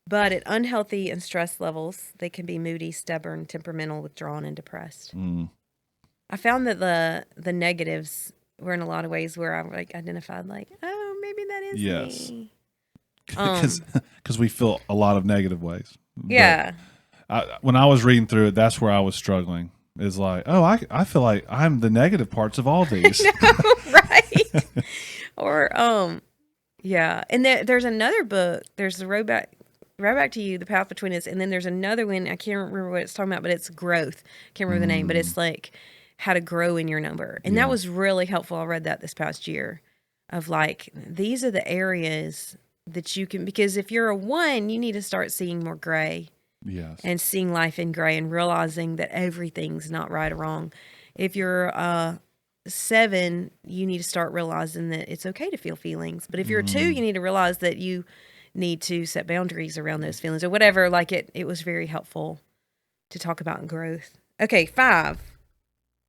But at unhealthy and stress levels, they can be moody, stubborn, temperamental, withdrawn, and depressed. I found that the negatives were in a lot of ways where I like identified like, oh, maybe that is me. Because we feel a lot of negative ways. Yeah. When I was reading through it, that's where I was struggling. Is like, oh, I feel like I'm the negative parts of all these. Right. Or yeah. And there's another book. There's the Road Back to You, The Path Between Us, and then there's another one. I can't remember what it's talking about, but it's growth. Can't remember the name, but it's like how to grow in your number, and that was really helpful. I read that this past year. Of like, these are the areas that you can, because if you're a 1, you need to start seeing more gray. Yes. And seeing life in gray and realizing that everything's not right or wrong. If you're 7, you need to start realizing that it's okay to feel feelings. But if you're a 2, you need to realize that you need to set boundaries around those feelings or whatever. Like it was very helpful to talk about growth. Okay, 5.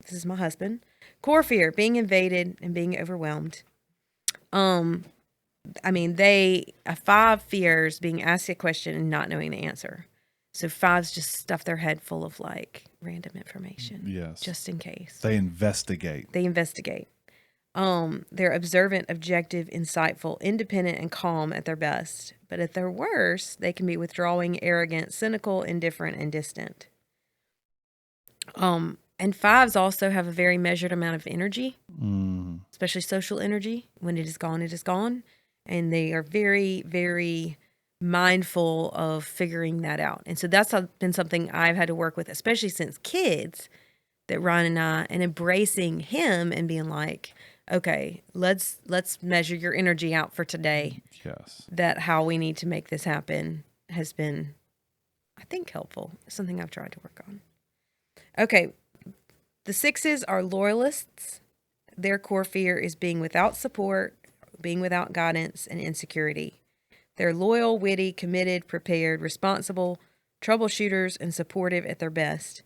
This is my husband. Core fear, being invaded and being overwhelmed. I mean, a 5 fears being asked a question and not knowing the answer. So 5s just stuff their head full of like random information. Yes. Just in case. They investigate. They're observant, objective, insightful, independent, and calm at their best. But at their worst, they can be withdrawing, arrogant, cynical, indifferent, and distant. And fives also have a very measured amount of energy, especially social energy. When it is gone, it is gone. And they are very, very mindful of figuring that out. And so that's been something I've had to work with, especially since kids, that Ryan and I, and embracing him and being like, okay, let's measure your energy out for today. Yes. That how we need to make this happen has been, I think, helpful. Something I've tried to work on. Okay. The sixes are loyalists. Their core fear is being without support, being without guidance, and insecurity. They're loyal, witty, committed, prepared, responsible, troubleshooters, and supportive at their best.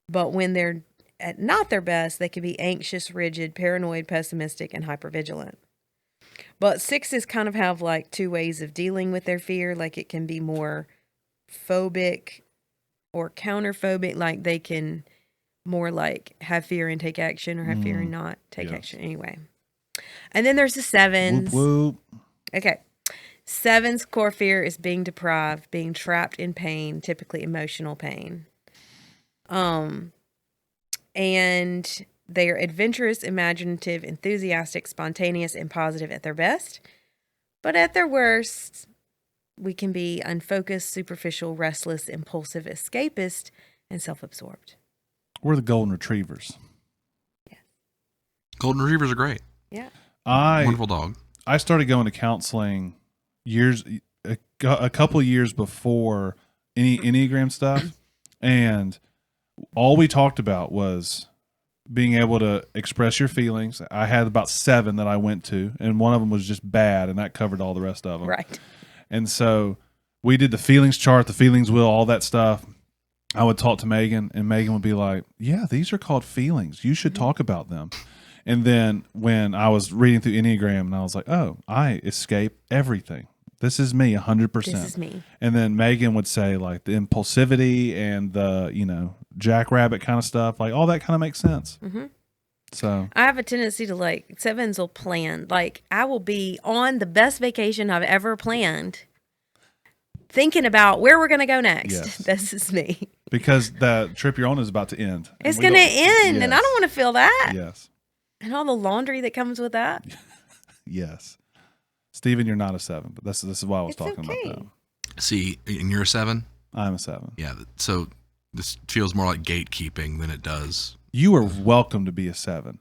But when they're at not their best, they can be anxious, rigid, paranoid, pessimistic, and hypervigilant. But sixes kind of have like two ways of dealing with their fear. Like it can be more phobic or counterphobic. Like they can more like have fear and take action, or have fear and not take action anyway. And then there's the sevens. Whoop, whoop. Okay. Sevens' core fear is being deprived, being trapped in pain, typically emotional pain. And they are adventurous, imaginative, enthusiastic, spontaneous, and positive at their best. But at their worst, we can be unfocused, superficial, restless, impulsive, escapist, and self-absorbed. We're the golden retrievers. Yeah. Golden retrievers are great. Yeah. Wonderful dog. I started going to counseling a couple of years before any Enneagram stuff, and all we talked about was being able to express your feelings. I had about 7 that I went to, and one of them was just bad, and that covered all the rest of them. Right. And so we did the feelings chart, the feelings wheel, all that stuff. I would talk to Megan, and Megan would be like, yeah, these are called feelings. You should talk about them. And then when I was reading through Enneagram, and I was like, oh, I escape everything. This is me 100%. This is me. And then Megan would say like the impulsivity and the, jackrabbit kind of stuff, like all that kind of makes sense. Mm-hmm. So I have a tendency to like, sevens will plan. Like I will be on the best vacation I've ever planned, thinking about where we're going to go next. Yes. This is me. Because the trip you're on is about to end. It's going to end, and I don't want to feel that. Yes. And all the laundry that comes with that. Yes. Steven, you're not a 7, but this is why I was talking okay. about that. See, and you're a 7? I'm a 7. Yeah, so this feels more like gatekeeping than it does. You are welcome to be a 7.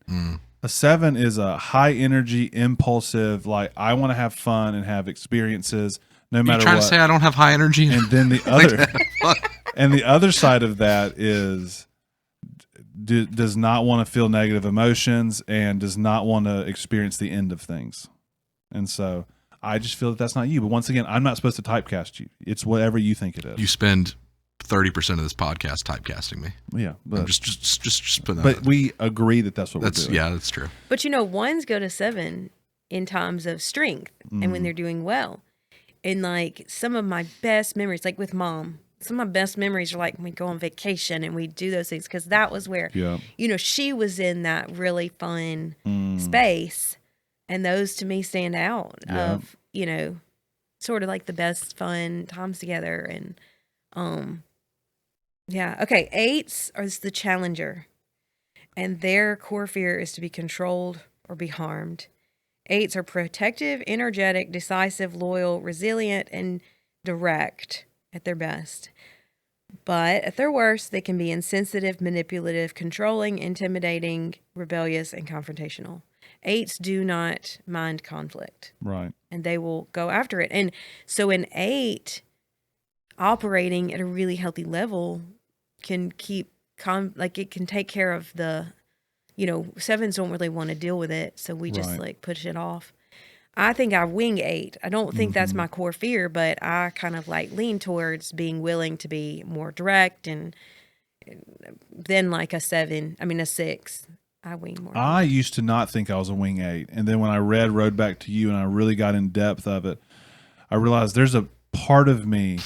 A 7 is a high energy, impulsive, like I want to have fun and have experiences no matter what. You're trying to say I don't have high energy? And then the other and the other side of that is does not want to feel negative emotions and does not want to experience the end of things. And so I just feel that that's not you. But once again, I'm not supposed to typecast you. It's whatever you think it is. You spend 30% of this podcast typecasting me. Yeah, but I'm just putting that but out. we agree that that's what we're doing. Yeah, that's true. But ones go to 7 in times of strength and when they're doing well. And like some of my best memories, like with Mom, some of my best memories are like when we go on vacation and we do those things, because that was where, she was in that really fun space. And those to me stand out of, sort of like the best fun times together. And, Okay. 8s are the challenger, and their core fear is to be controlled or be harmed. 8s are protective, energetic, decisive, loyal, resilient, and direct at their best. But at their worst, they can be insensitive, manipulative, controlling, intimidating, rebellious, and confrontational. 8s do not mind conflict. Right. And they will go after it. And so an 8 operating at a really healthy level can keep, it can take care of the, 7s don't really want to deal with it. So we just push it off. I think I wing 8. I don't think that's my core fear, but I kind of lean towards being willing to be more direct, and then like a 6. I wing more. I used to not think I was a wing 8. And then when I read Road Back to You and I really got in depth of it, I realized there's a part of me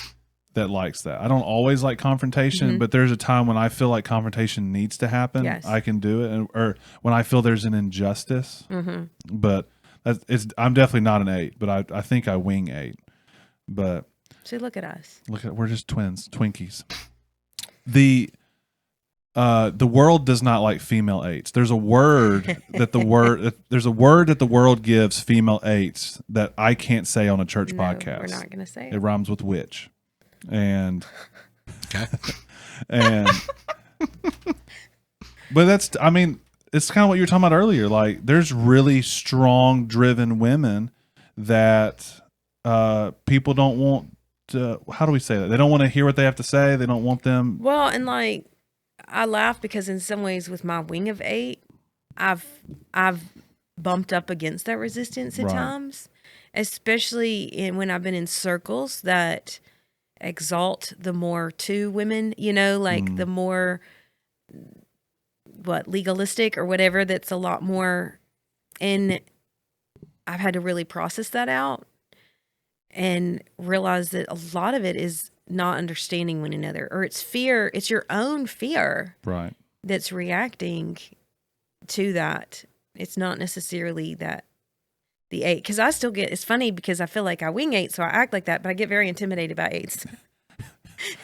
that likes that. I don't always like confrontation, but there's a time when I feel like confrontation needs to happen. Yes. I can do it, or when I feel there's an injustice. But I'm definitely not an 8, but I think I wing 8. But see, look at us. We're just Twinkies. The world does not like female 8s. There's a word that the world gives female 8s that I can't say on a church podcast. We're not going to say it. It rhymes with witch. And Okay. and but it's kind of what you were talking about earlier. Like, there's really strong, driven women that people don't want to, how do we say that? They don't want to hear what they have to say. They don't want them. Well, and like, I laugh because in some ways with my wing of 8, I've bumped up against that resistance at times, especially when I've been in circles that exalt the more 2 women, like the more legalistic or whatever, that's a lot more. And I've had to really process that out and realize that a lot of it is not understanding one another, or it's fear. It's your own fear, right, that's reacting to that. It's not necessarily that the 8, because I still get, it's funny because I feel like I wing 8, so I act like that, but I get very intimidated by 8s.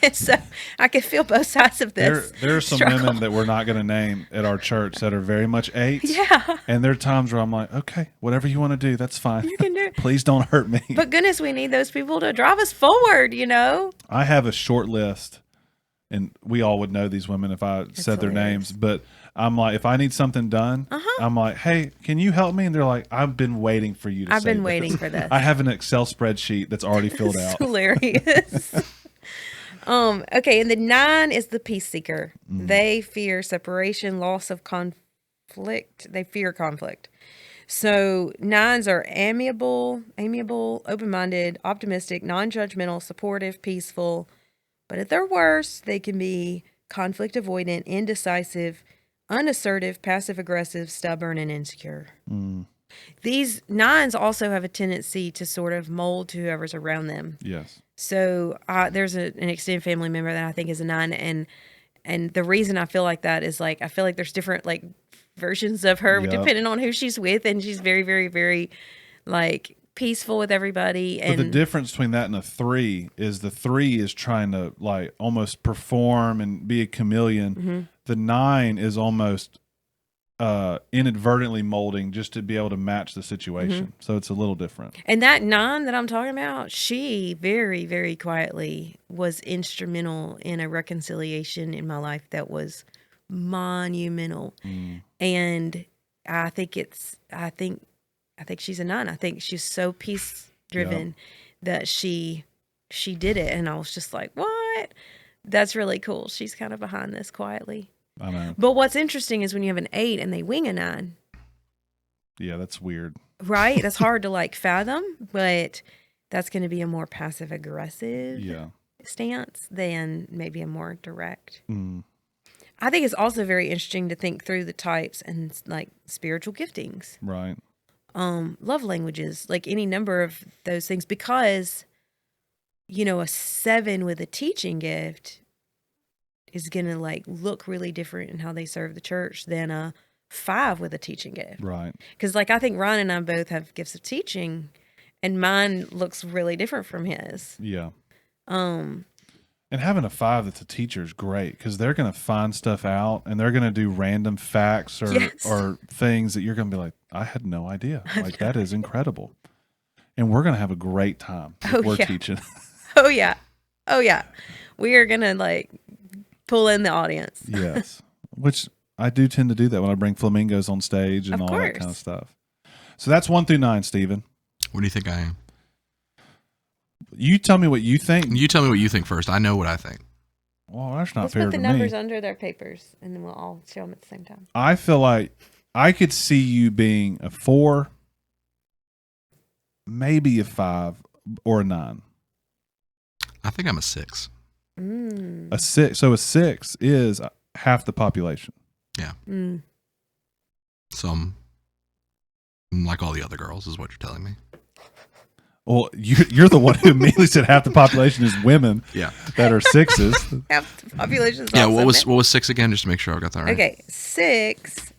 And so I can feel both sides of this. There are some women that we're not going to name at our church that are very much 8s. Yeah. And there are times where I'm like, okay, whatever you want to do, that's fine. You can do it. Please don't hurt me. But goodness, we need those people to drive us forward, I have a short list, and we all would know these women if I said their names. But I'm like, if I need something done, I'm like, hey, can you help me? And they're like, I've been waiting for you to I've say been this. waiting for this. I have an Excel spreadsheet that's already filled out. Hilarious. Okay, and the 9 is the peace seeker. They fear separation, loss of conflict. They fear conflict. So 9s are amiable, open-minded, optimistic, non-judgmental, supportive, peaceful. But at their worst, they can be conflict avoidant, indecisive, unassertive, passive-aggressive, stubborn, and insecure. These 9s also have a tendency to sort of mold to whoever's around them. Yes. So there's an extended family member that I think is a 9, and the reason I feel like that is like I feel like there's different like versions of her depending on who she's with, and she's very, very, very like peaceful with everybody. And but the difference between that and a 3 is the 3 is trying to like almost perform and be a chameleon. The 9 is almost inadvertently molding just to be able to match the situation. So it's a little different. And that 9 that I'm talking about, she very, very quietly was instrumental in a reconciliation in my life that was monumental. And I think she's a 9. I think she's so peace driven that she did it. And I was just like, what? That's really cool. She's kind of behind this quietly. I know. But what's interesting is when you have an 8 and they wing a 9. Yeah, that's weird. Right? That's hard to like fathom, but that's going to be a more passive aggressive stance than maybe a more direct. I think it's also very interesting to think through the types and like spiritual giftings. Right. Love languages, like any number of those things, because a 7 with a teaching gift is going to like look really different in how they serve the church than a 5 with a teaching gift. Right. Because like I think Ryan and I both have gifts of teaching, and mine looks really different from his. Yeah. And having a 5 that's a teacher is great because they're going to find stuff out and they're going to do random facts or things that you're going to be like, I had no idea. Like that is incredible. And we're going to have a great time if we're teaching. Oh yeah. We are going to like pull in the audience. Yes. Which I do tend to do that when I bring flamingos on stage and all that kind of stuff. So that's 1 through 9, Stephen. What do you think I am? You tell me what you think. You tell me what you think first. I know what I think. Well, that's not Let's fair put to the me. numbers under their papers, and then we'll all show them at the same time. I feel like I could see you being a 4, maybe a 5, or a 9. I think I'm a 6. A 6. So a 6 is half the population. Yeah. So I'm like all the other girls, is what you're telling me. Well, you're the one who immediately said half the population is women that are 6s. Half the population is Yeah, also what was 6 again? Just to make sure I got that right. Okay, 6.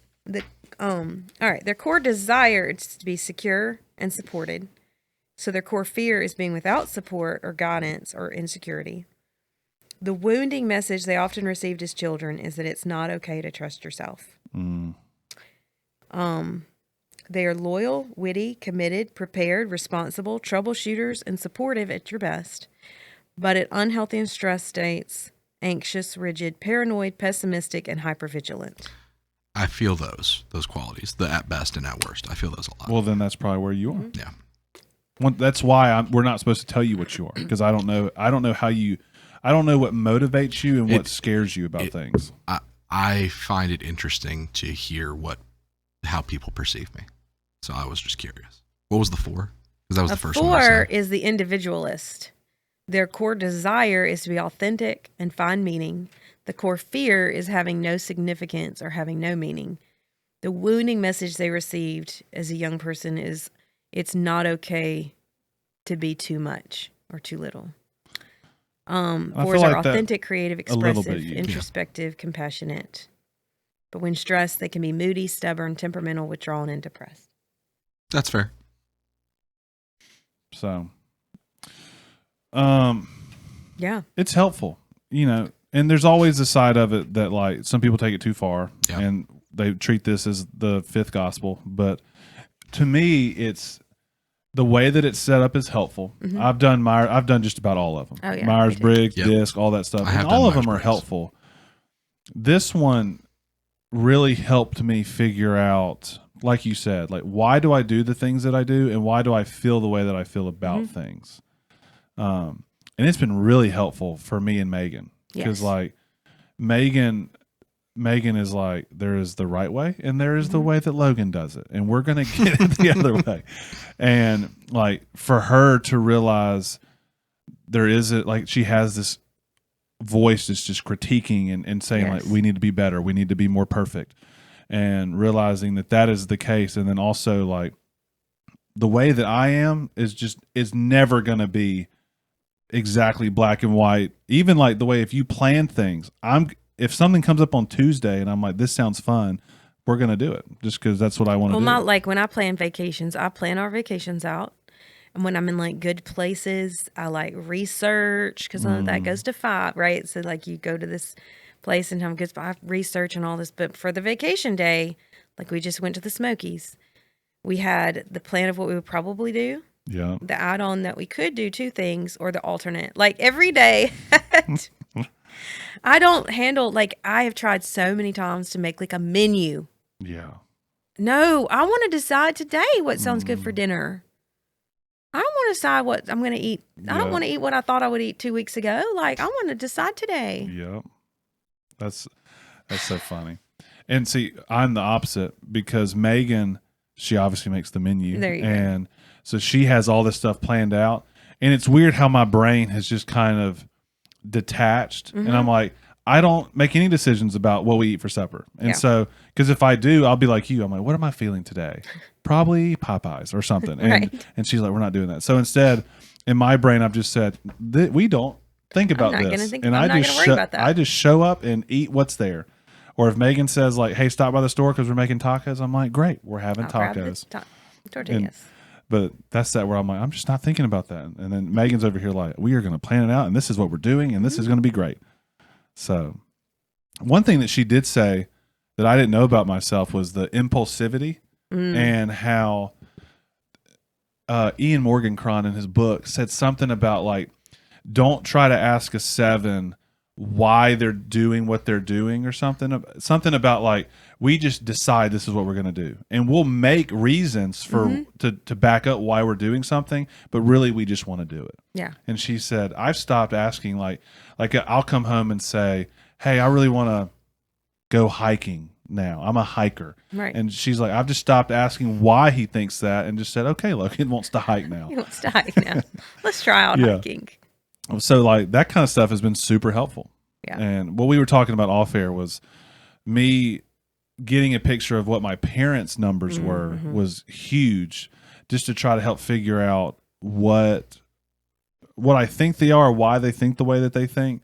All right. Their core desire is to be secure and supported. So their core fear is being without support or guidance or insecurity. The wounding message they often received as children is that it's not okay to trust yourself. They are loyal, witty, committed, prepared, responsible, troubleshooters, and supportive at your best, but at unhealthy and stressed states, anxious, rigid, paranoid, pessimistic, and hypervigilant. I feel those qualities, the at best and at worst. I feel those a lot. Well, then that's probably where you are. Yeah. Well, that's why we're not supposed to tell you what you are, because I don't know how you. I don't know what motivates you and what scares you about things. I find it interesting to hear how people perceive me. So I was just curious. What was the 4? Because that was the first one. 4 is the individualist. Their core desire is to be authentic and find meaning. The core fear is having no significance or having no meaning. The wounding message they received as a young person is it's not okay to be too much or too little. 4s are authentic, creative, expressive, introspective, compassionate. But when stressed, they can be moody, stubborn, temperamental, withdrawn, and depressed. That's fair. So, yeah, it's helpful, and there's always a side of it that like some people take it too far and they treat this as the 5th gospel. But to me, it's the way that it's set up is helpful. Mm-hmm. I've done just about all of them. Oh, yeah, Myers-Briggs, DISC, all that stuff. And all of them are helpful. This one really helped me figure out, like you said, like, why do I do the things that I do, and why do I feel the way that I feel about things? And it's been really helpful for me and Megan, because like Megan is like, there is the right way and there is the way that Logan does it, and we're gonna get it the other way. And like for her to realize there is like she has this voice that's just critiquing and saying like, we need to be better, we need to be more perfect, and realizing that is the case. And then also like the way that I am is never going to be exactly black and white. Even like the way, if you plan things, if something comes up on Tuesday and I'm like, this sounds fun, we're going to do it just because that's what I want to do. Well, like when I plan vacations, I plan our vacations out. And when I'm in like good places, I like research, because that goes to 5, right? So like you go to this place and have good spot, research and all this. But for the vacation day, like we just went to the Smokies. We had the plan of what we would probably do. Yeah. The add-on that we could do 2 things, or the alternate. Like every day, I don't handle, like I have tried so many times to make like a menu. Yeah. No, I want to decide today what sounds good for dinner. I don't want to decide what I'm going to eat. I don't want to eat what I thought I would eat 2 weeks ago. Like I want to decide today. Yep. That's so funny. And see, I'm the opposite, because Megan, she obviously makes the menu. There you go. And so she has all this stuff planned out. And it's weird how my brain has just kind of detached. And I'm like, I don't make any decisions about what we eat for supper. And so, because if I do, I'll be like you. I'm like, what am I feeling today? Probably Popeyes or something. And she's like, we're not doing that. So instead, in my brain, I've just said, we don't think about this. And I just show up and eat what's there. Or if Megan says like, hey, stop by the store because we're making tacos, I'm like, great, we're having tacos. Tortillas. But that's that where I'm like, I'm just not thinking about that. And then Megan's over here like, we are going to plan it out, and this is what we're doing, and this is going to be great. So one thing that she did say that I didn't know about myself was the impulsivity, and how Ian Morgan-Cron in his book said something about like, don't try to ask a 7 why they're doing what they're doing, or something about like, we just decide this is what we're going to do, and we'll make reasons for to back up why we're doing something, but really we just want to do it. Yeah. And she said, I've stopped asking like I'll come home and say, hey, I really want to go hiking now. I'm a hiker. Right. And she's like, I've just stopped asking why he thinks that, and just said, okay, look, he wants to hike now. He wants to hike now. Let's try out hiking. So like that kind of stuff has been super helpful. Yeah. And what we were talking about off air was me getting a picture of what my parents' numbers were was huge, just to try to help figure out what I think they are, why they think the way that they think,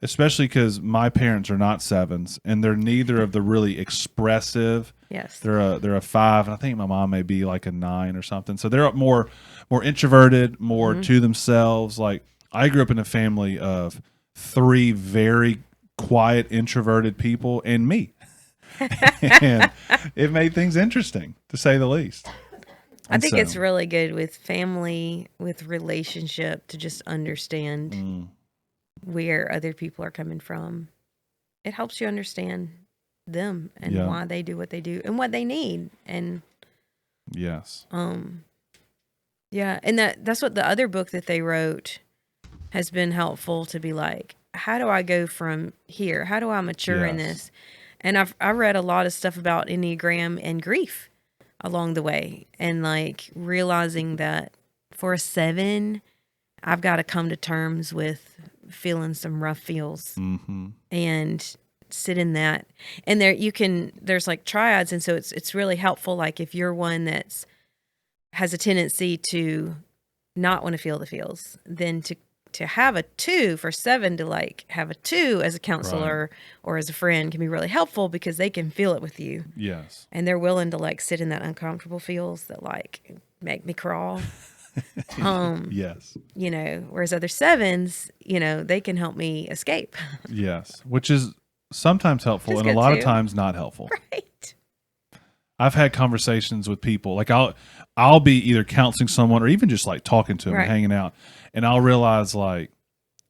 especially because my parents are not 7s and they're neither of the really expressive. Yes. They're a 5, and I think my mom may be like a 9 or something. So they're more introverted, more to themselves. Like, I grew up in a family of 3 very quiet, introverted people and me. And it made things interesting, to say the least. I think it's really good with family, with relationship, to just understand where other people are coming from. It helps you understand them and why they do what they do and what they need. And yes. Yeah, and that's what the other book that they wrote has been helpful, to be like, how do I go from here? How do I mature in this? And I read a lot of stuff about Enneagram and grief along the way, and like realizing that for a 7, I've got to come to terms with feeling some rough feels and sit in that. And there's like triads, and so it's really helpful. Like if you're one that's has a tendency to not want to feel the feels, then to have a 2 for 7, to like have a 2 as a counselor or as a friend can be really helpful, because they can feel it with you. Yes. And they're willing to like sit in that uncomfortable feels that like make me crawl. Yes. You know, whereas other 7s, you know, they can help me escape. Yes. Which is sometimes helpful and a lot of times not helpful. Right. I've had conversations with people, like I'll be either counseling someone or even just like talking to them and hanging out, and I'll realize like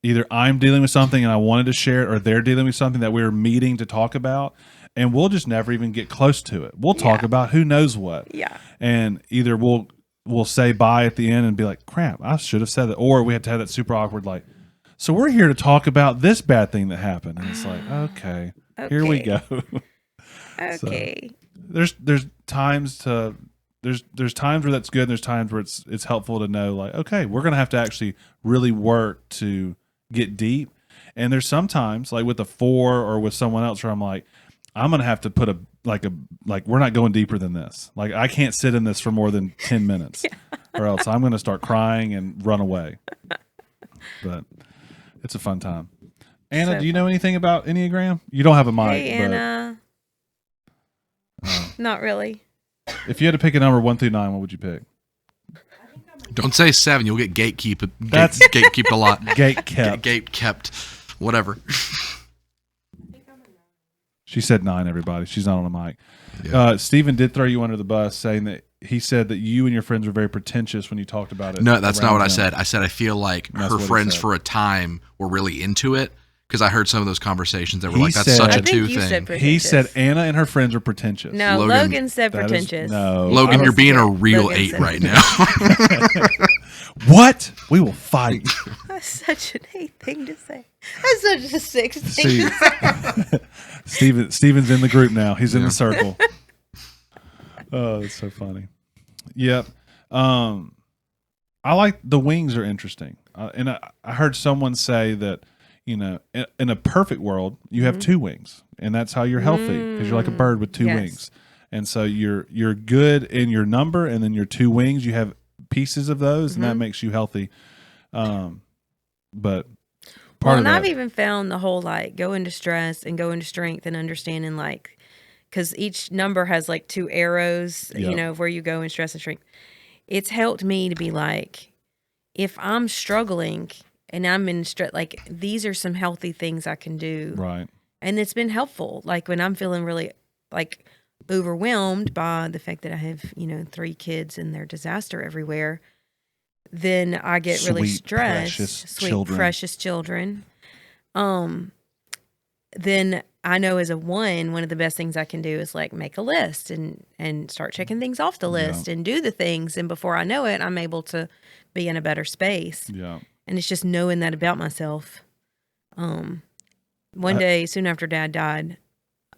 either I'm dealing with something and I wanted to share it, or they're dealing with something that we're meeting to talk about, and we'll just never even get close to it. We'll talk about who knows what. Yeah. And either we'll say bye at the end and be like, crap, I should have said that. Or we have to have that super awkward, like, so we're here to talk about this bad thing that happened. And it's like, okay. Here we go. Okay. So, there's times where that's good, and there's times where it's helpful to know, like, okay, we're gonna have to actually really work to get deep. And there's sometimes, like with a 4 or with someone else, where I'm like, I'm gonna have to put we're not going deeper than this. Like, I can't sit in this for more than 10 minutes, or else I'm gonna start crying and run away. But it's a fun time. Anna, do you know anything about Enneagram? You don't have a mic. Hey, Anna. Not really. If you had to pick a number 1 through 9, what would you pick? Don't say 7. You'll get gatekeep a lot. Gate kept. Gate kept. Whatever. She said 9, everybody. She's not on a mic. Yeah. Stephen did throw you under the bus, saying that he said that you and your friends were very pretentious when you talked about it. No, that's not what I him. said. I said I feel like her friends for a time were really into it, because I heard some of those conversations that were like, that's such a 2 thing. He said Anna and her friends are pretentious. No, Logan said pretentious. Logan, you're being a real Logan 8 right now. What? We will fight. That's such an 8 thing to say. That's such a 6 thing to say. Steven's in the group now. He's in the circle. Oh, that's so funny. Yep. I like the wings are interesting. And I heard someone say that, you know, in a perfect world, you have 2 wings, and that's how you're healthy, because you're like a bird with 2 wings. And so you're good in your number, and then your 2 wings, you have pieces of those, and that makes you healthy. But I've even found the whole like go into stress and go into strength, and understanding like, because each number has like 2 arrows, you know, where you go in stress and strength. It's helped me to be like, if I'm struggling and I'm in stress, like these are some healthy things I can do. Right. And it's been helpful. Like when I'm feeling really like overwhelmed by the fact that I have, you know, 3 kids and their disaster everywhere, then I get really stressed. Precious children. Then I know as a 1 of the best things I can do is like make a list and start checking things off the list and do the things. And before I know it, I'm able to be in a better space. Yeah. And it's just knowing that about myself. One day, soon after Dad died,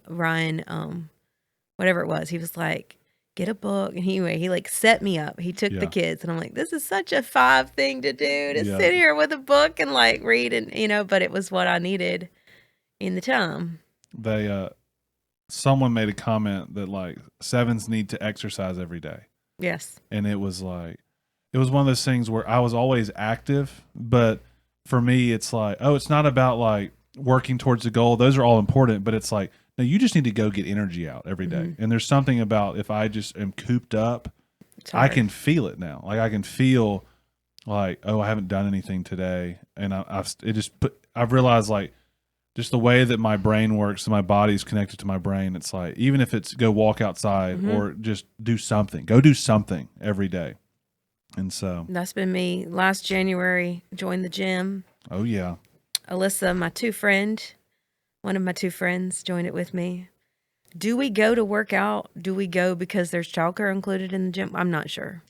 Ryan, whatever it was, he was like, get a book. And he like set me up. He took the kids, and I'm like, this is such a 5 thing to do, to sit here with a book and like read, and you know, but it was what I needed in the time. Someone made a comment that like 7s need to exercise every day. Yes. And it was like, it was one of those things where I was always active, but for me, it's like, oh, it's not about like working towards the goal. Those are all important, but it's like, no, you just need to go get energy out every day. And there's something about if I just am cooped up, I can feel it now. Like I can feel like, oh, I haven't done anything today. And I've realized like just the way that my brain works and my body's connected to my brain. It's like, even if it's go walk outside or just do something, go do something every day. And so that's been me. Last January, joined the gym. Oh yeah. Alyssa, one of my two friends joined it with me. Do we go to work out? Do we go because there's childcare included in the gym? I'm not sure.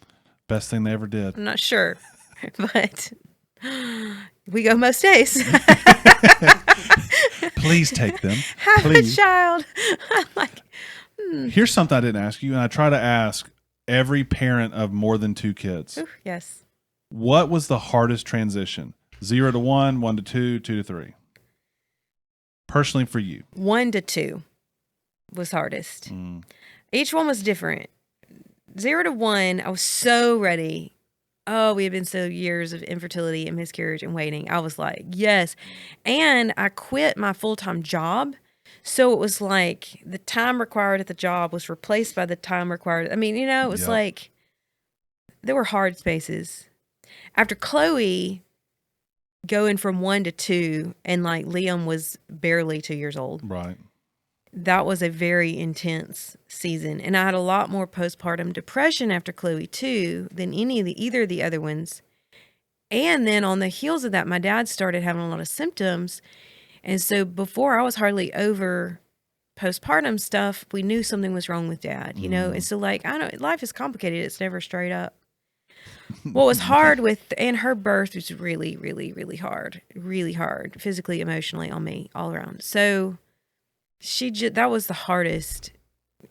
Best thing they ever did. I'm not sure, but we go most days. Please take them. Have a child. I'm like, Here's something I didn't ask you, and I try to ask every parent of more than 2 kids. ooh, yes. What was the hardest transition? 0 to 1, 1 to 2, 2 to 3. Personally for you. 1 to 2 was hardest. Each one was different. 0 to 1, I was so ready. Oh, we had been so years of infertility and miscarriage and waiting. I was like, yes. And I quit my full-time job. So it was like the time required at the job was replaced by the time required. I mean, it was like there were hard spaces. After Chloe going from 1 to 2 and like Liam was barely 2 years old. Right. That was a very intense season. And I had a lot more postpartum depression after Chloe too than either of the other ones. And then on the heels of that, my dad started having a lot of symptoms. And so before I was hardly over postpartum stuff, we knew something was wrong with Dad, And so like, I know life is complicated. It's never straight up. What was hard and her birth was really, really, really hard, physically, emotionally on me all around. So that was the hardest,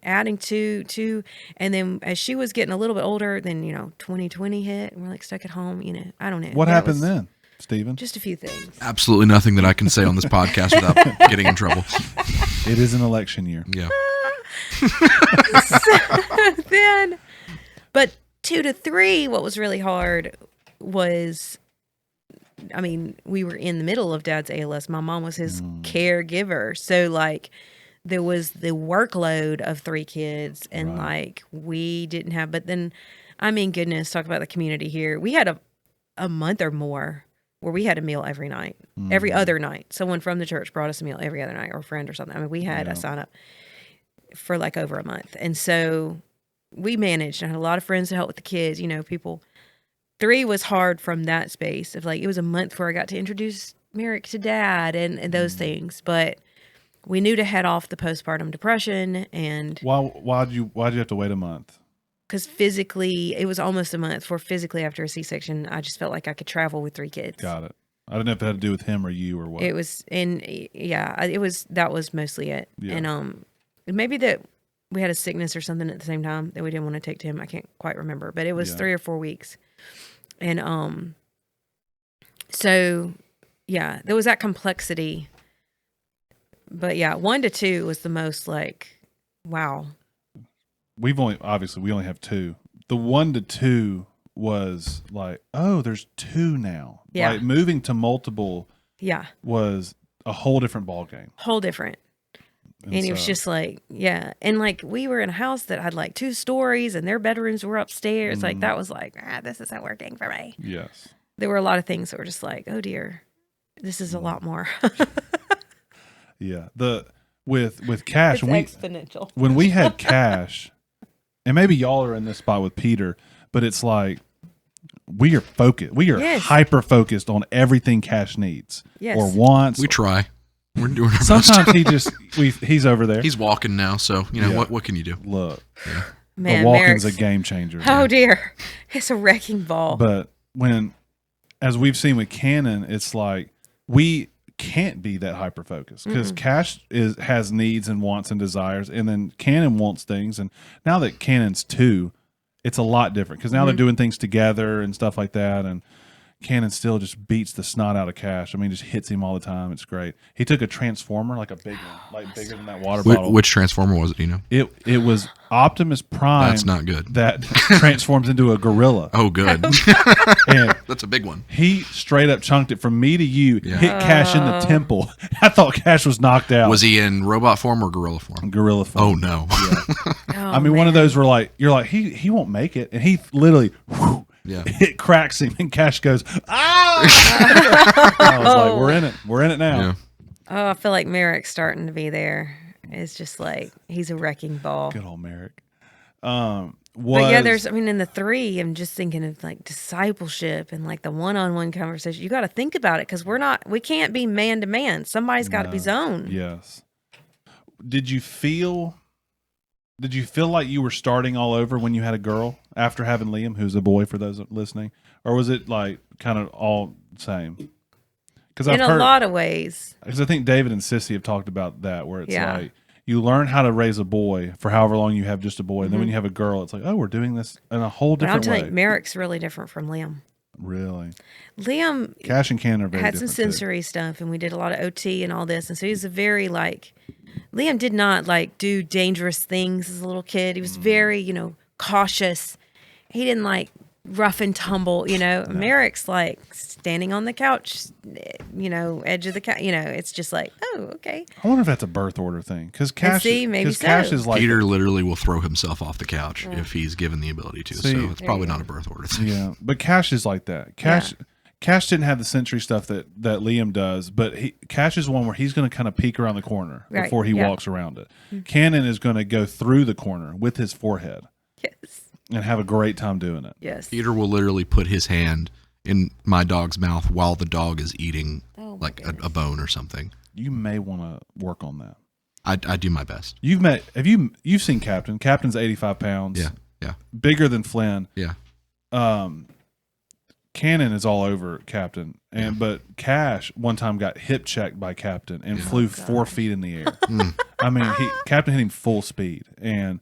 adding two. And then as she was getting a little bit older, then, 2020 hit and we're like stuck at home, I don't know. What happened then, Stephen? Just a few things. Absolutely nothing that I can say on this podcast without getting in trouble. It is an election year. Yeah. But 2 to 3, what was really hard was, we were in the middle of Dad's ALS. My mom was his caregiver. So like there was the workload of 3 kids and like we didn't have, but then, goodness, talk about the community here. We had a month or more where we had a meal every night, every other night. Someone from the church brought us a meal every other night or a friend or something. We had a sign up for like over a month. And so we managed. I had a lot of friends to help with the kids, people. 3 was hard from that space of like, it was a month before I got to introduce Merrick to Dad and those things. But we knew to head off the postpartum depression. And why'd you have to wait a month? Because physically, it was almost a month for physically after a C-section. I just felt like I could travel with 3 kids. Got it. I didn't know if it had to do with him or you or what. It was, that was mostly it. Yeah. And maybe that we had a sickness or something at the same time that we didn't want to take to him. I can't quite remember, but it was 3 or 4 weeks. And so yeah, there was that complexity. But yeah, 1 to 2 was the most like, wow. We only have 2. The 1 to 2 was like, oh, there's 2 now. Yeah. Like moving to multiple was a whole different ball game. Whole different. And it was just like, yeah. And like we were in a house that had like 2 stories and their bedrooms were upstairs. Like that was like, this isn't working for me. Yes. There were a lot of things that were just like, oh dear, this is a lot more. Yeah. With Cash, it's exponential. When we had Cash, and maybe y'all are in this spot with Peter, but it's like we are focused. We are hyper focused on everything Cash needs or wants. We try. We're doing our Sometimes best. he's over there. He's walking now, so what can you do? Look, Man, the walking's a game changer. Oh dear, it's a wrecking ball. But as we've seen with Cannon, it's like we can't be that hyper focused because Cash has needs and wants and desires, and then Cannon wants things. And now that Cannon's 2, it's a lot different because now they're doing things together and stuff like that. And Cannon still just beats the snot out of Cash. I mean, just hits him all the time. It's great. He took a transformer, like a big one, like bigger than that water bottle. Which transformer was it? Do you know? It was Optimus Prime. That's not good. That transforms into a gorilla. Oh, good. And that's a big one. He straight up chunked it from me to you, Yeah. hit Cash in the temple. I thought Cash was knocked out. Was he in robot form or gorilla form? Gorilla form. Oh, no. Yeah. I mean, one of those where like, you're like, he won't make it. And he literally, Yeah. it cracks him, and Cash goes, ah! I was like, we're in it. We're in it now. Yeah. Oh, I feel like Merrick's starting to be there. It's just like he's a wrecking ball. Good old Merrick. But yeah, in the 3, I'm just thinking of like discipleship and like the one-on-one conversation. You got to think about it because we can't be man to man. Somebody's got to be zone. Yes. Did you feel like you were starting all over when you had a girl after having Liam, who's a boy for those listening? Or was it like kind of all the same? Because in a lot of ways. Because I think David and Sissy have talked about that, where it's Yeah. like you learn how to raise a boy for however long you have just a boy. And then when you have a girl, it's like, oh, we're doing this in a whole But I'm different telling way. you, Merrick's really different from Liam. Really? Liam Cash and Cannon are very had some different, too. sensory stuff, and we did a lot of OT and all this. And so he was a very like, Liam did not like do dangerous things as a little kid. He was very, cautious. He didn't like rough and tumble, Merrick's like standing on the couch, edge of the couch, it's just like, oh, okay. I wonder if that's a birth order thing. Because Cash, maybe so. Cash is like Peter literally will throw himself off the couch if he's given the ability to. See, so it's probably not a birth order thing. Yeah, but Cash is like that. Cash didn't have the sensory stuff that Liam does, but Cash is one where he's going to kind of peek around the corner before he walks around it. Cannon is going to go through the corner with his forehead. Yes. And have a great time doing it. Yes. Peter will literally put his hand in my dog's mouth while the dog is eating a bone or something. You may want to work on that. I do my best. You've seen Captain. Captain's 85 pounds. Yeah. Bigger than Flynn. Yeah. Cannon is all over Captain. But Cash one time got hip checked by Captain and flew 4 feet in the air. I mean, Captain hit him full speed. And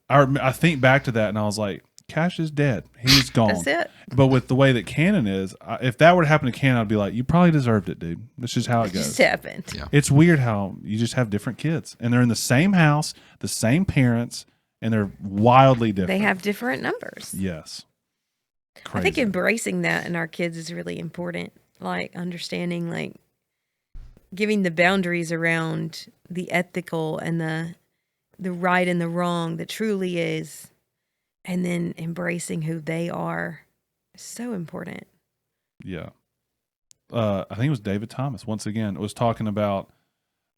I think back to that and I was like, Cash is dead. He's gone. That's it. But with the way that Cannon is, if that were to happen to Cannon, I'd be like, you probably deserved it, dude. That's just how it goes. Just happened. Yeah. It's weird how you just have different kids and they're in the same house, the same parents, and they're wildly different. They have different numbers. Yes. Crazy. I think embracing that in our kids is really important. Like understanding, like giving the boundaries around the ethical and the right and the wrong that truly is, and then embracing who they are is so important. Yeah. I think it was David Thomas, once again, was talking about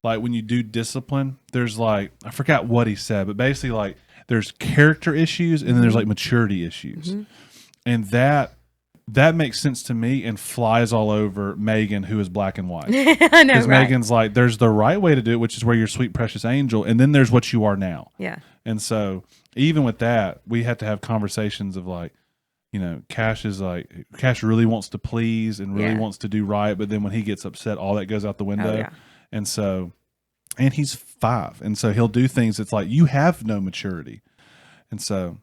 like when you do discipline, there's like, I forgot what he said, but basically like there's character issues and then there's like maturity issues. Mm-hmm. And that makes sense to me and flies all over Megan, who is black and white. I know, because right? Megan's like, there's the right way to do it, which is where you're sweet, precious angel. And then there's what you are now. Yeah. And so even with that, we have to have conversations of like, Cash really wants to please and really wants to do right. But then when he gets upset, all that goes out the window. Oh, yeah. And so, and he's 5. And so he'll do things that's like, you have no maturity. And so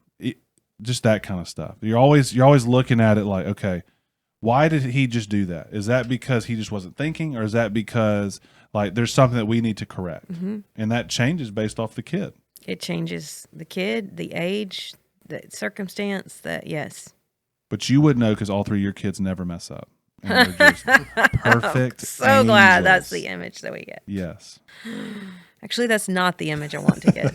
just that kind of stuff. You're always looking at it like, okay, why did he just do that? Is that because he just wasn't thinking, or is that because like there's something that we need to correct? Mm-hmm. And that changes based off the kid. It changes the kid, the age, the circumstance. Yes. But you would know because all 3 of your kids never mess up. And they're just perfect. So angels. glad that's the image that we get. Yes. Actually, that's not the image I want to get.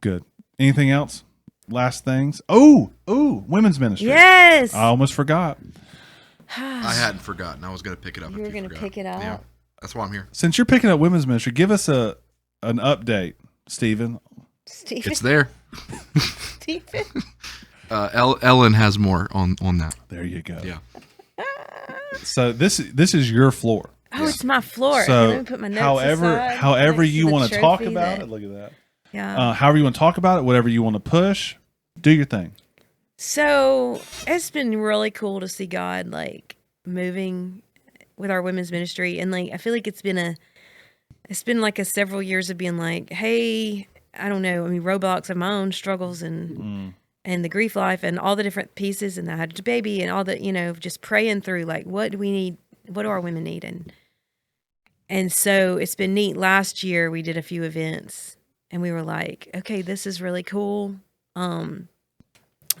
Good. Anything else? Last things. Oh, women's ministry. Yes. I almost forgot. I hadn't forgotten. I was going to pick it up. You were going to pick it up. Yeah, that's why I'm here. Since you're picking up women's ministry, give us an update, Stephen. It's there. Stephen. Ellen has more on that. There you go. Yeah. So this is your floor. Oh, it's my floor. So Let me put my notes aside however next you to the want to talk trophy about that- it, look at that. Yeah. However you want to talk about it, whatever you want to push, do your thing. So it's been really cool to see God like moving with our women's ministry, and like I feel like it's been like a several years of being like, hey, I don't know. I mean, Roblox have my own struggles and and the grief life and all the different pieces, and I had a baby and all the, just praying through like, what do we need? What do our women need? And so it's been neat. Last year we did a few events and we were like, okay, this is really cool.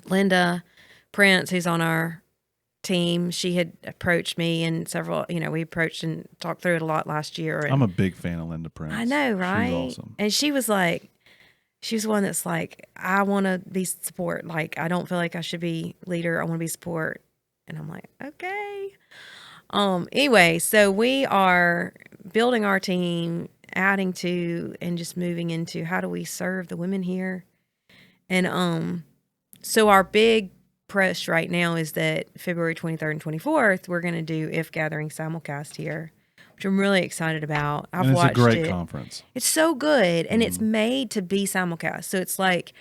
Linda Prince, who's on our team, she had approached me and several, we approached and talked through it a lot last year. And I'm a big fan of Linda Prince. I know, right? She's awesome. And she was one that's like, I want to be support. Like, I don't feel like I should be leader. I want to be support. And I'm like, okay. Anyway, so we are building our team, adding to, and just moving into how do we serve the women here. And, so our big push right now is that February 23rd and 24th, we're going to do If Gathering simulcast here, which I'm really excited about. It's watched a great conference. It's so good. And it's made to be simulcast. So it's like,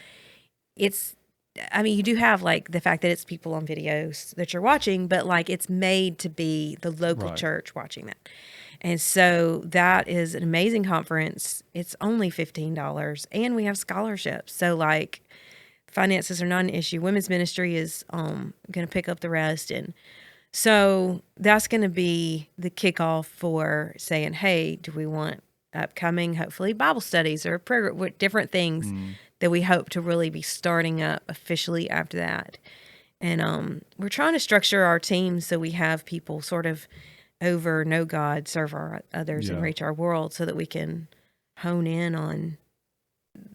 you do have like the fact that it's people on videos that you're watching, but like it's made to be the local church watching that. And so that is an amazing conference. It's only $15 and we have scholarships. So like finances are not an issue. Women's ministry is going to pick up the rest. And so that's going to be the kickoff for saying, hey, do we want upcoming, hopefully Bible studies or prayer, different things that we hope to really be starting up officially after that. And we're trying to structure our team so we have people sort of over know God, serve our others, and reach our world so that we can hone in on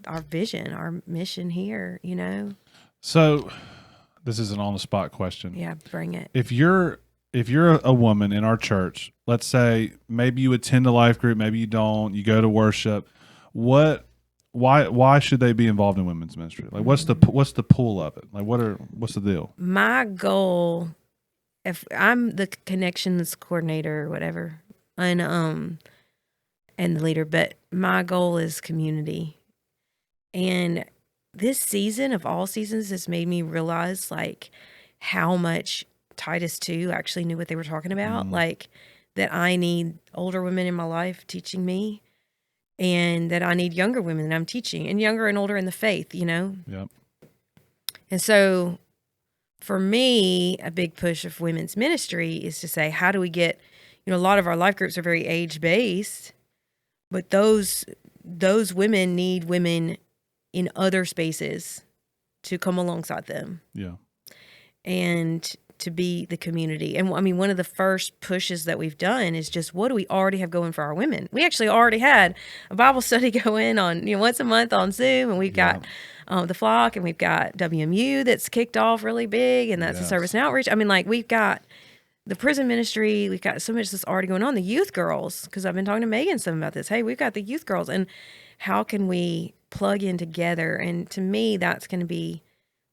our vision, our mission here, So this is an on the spot question. Yeah, bring it. If you're a woman in our church, let's say maybe you attend a life group, maybe you don't, you go to worship, why should they be involved in women's ministry? Like what's the pull of it? Like what's the deal? My goal, if I'm the connections coordinator or whatever, and the leader, but my goal is community. And this season of all seasons has made me realize like how much Titus 2 actually knew what they were talking about. Like that I need older women in my life teaching me, and that I need younger women that I'm teaching, and younger and older in the faith, Yep. And so for me, a big push of women's ministry is to say, how do we get, a lot of our life groups are very age-based, but those women need women in other spaces to come alongside them. Yeah. And to be the community. And one of the first pushes that we've done is just, what do we already have going for our women? We actually already had a Bible study going on, once a month on Zoom, and we've got the Flock, and we've got WMU that's kicked off really big, and that's a service and outreach. We've got the prison ministry. We've got so much that's already going on. The youth girls, because I've been talking to Megan some about this. Hey, we've got the youth girls, and how can we plug in together? And to me, that's going to be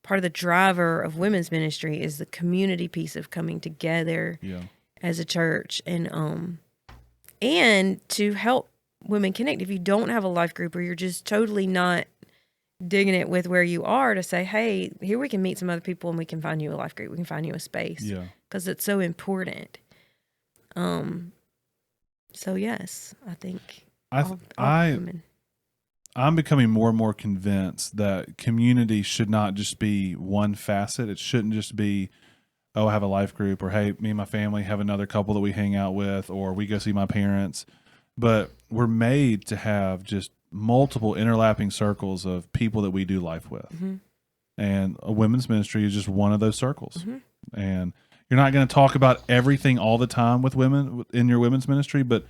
part of the driver of women's ministry, is the community piece of coming together as a church, and to help women connect. If you don't have a life group, or you're just totally not digging it with where you are, to say, hey, here we can meet some other people and we can find you a life group. We can find you a space, because it's so important. So yes, I think all women. I'm becoming more and more convinced that community should not just be one facet. It shouldn't just be, I have a life group, or hey, me and my family have another couple that we hang out with, or we go see my parents. But we're made to have just multiple interlapping circles of people that we do life with. And a women's ministry is just one of those circles. And you're not going to talk about everything all the time with women in your women's ministry, but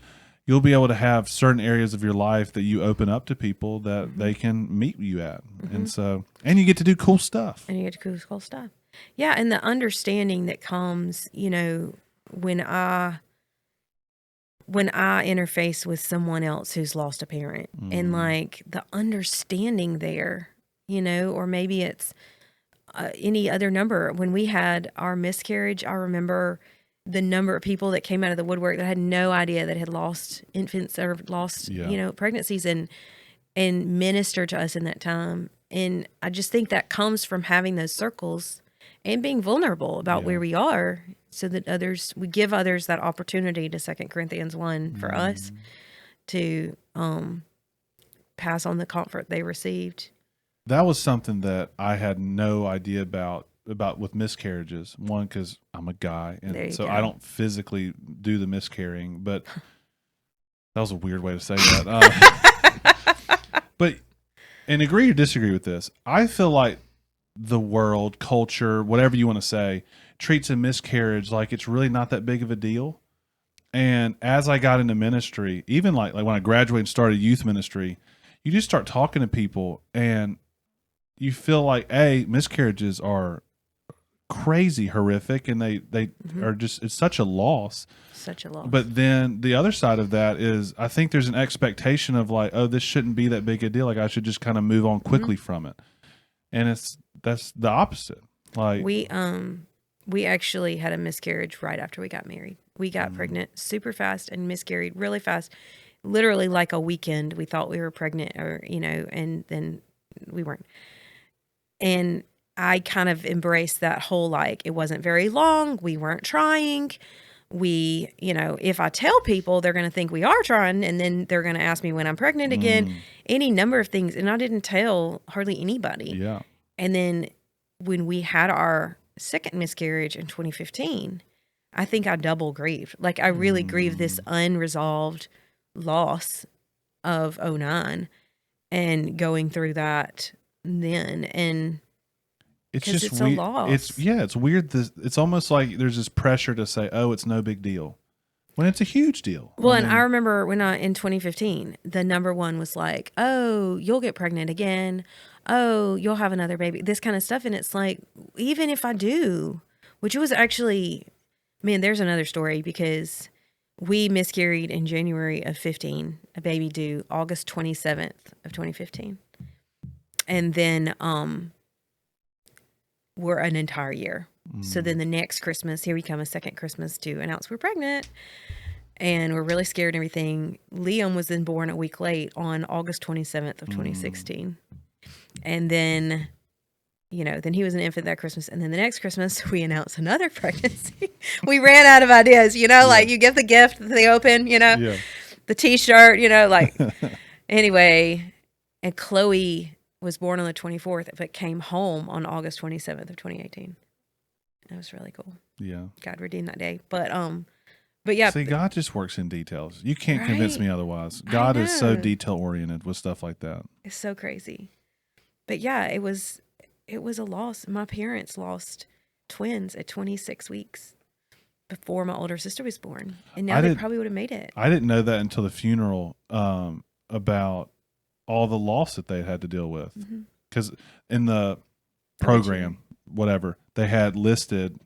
you'll be able to have certain areas of your life that you open up to people that they can meet you at. And so, and you get to do cool stuff. Yeah. And the understanding that comes, when I interface with someone else who's lost a parent, and like the understanding there, or maybe it's any other number. When we had our miscarriage, I remember the number of people that came out of the woodwork that had no idea that had lost infants or lost, pregnancies, and ministered to us in that time. And I just think that comes from having those circles and being vulnerable about where we are, so that we give others that opportunity, to 2 Corinthians 1 for us to pass on the comfort they received. that was something that I had no idea about with miscarriages. One, because I'm a guy, and so I don't physically do the miscarrying. But that was a weird way to say that. But and agree or disagree with this, I feel like the world, culture, whatever you want to say, treats a miscarriage like it's really not that big of a deal. And as I got into ministry, even like when I graduated and started youth ministry, you just start talking to people and you feel like, miscarriages are crazy horrific, and they are just, it's such a loss. Such a loss. But then the other side of that is I think there's an expectation of like, oh, this shouldn't be that big a deal. Like I should just kind of move on quickly from it. And that's the opposite. Like we actually had a miscarriage right after we got married. We got pregnant super fast and miscarried really fast. Literally like a weekend, we thought we were pregnant, or, and then we weren't. And I kind of embraced that whole, like, it wasn't very long. We weren't trying. We, if I tell people, they're going to think we are trying, and then they're going to ask me when I'm pregnant again, any number of things. And I didn't tell hardly anybody. Yeah. And then when we had our second miscarriage in 2015, I think I double grieved. Like I really grieved this unresolved loss of 09 and going through that then. And it's just it's weird. A loss. It's weird. It's almost like there's this pressure to say, oh, it's no big deal, when it's a huge deal. Well, and I remember when in 2015, the number one was like, oh, you'll get pregnant again. Oh, you'll have another baby, this kind of stuff. And it's like, even if I do, which was actually, man, there's another story, because we miscarried in January of 15, a baby due August 27th of 2015. And then we're an entire year. So then the next Christmas, here we come, a second Christmas to announce we're pregnant. And we're really scared and everything. Liam was then born a week late on August 27th of 2016. And then, then he was an infant that Christmas. And then the next Christmas, we announced another pregnancy. We ran out of ideas, like you give the gift that they open, the T-shirt, anyway. And Chloe was born on the 24th, but came home on August 27th of 2018. That was really cool. Yeah. God redeemed that day. But yeah. See, God just works in details. You can't convince me otherwise. God is so detail oriented with stuff like that. It's so crazy. But yeah, it was a loss. My parents lost twins at 26 weeks before my older sister was born. And now they probably would have made it. I didn't know that until the funeral, about all the loss that they had to deal with. Because in the program, whatever, they had listed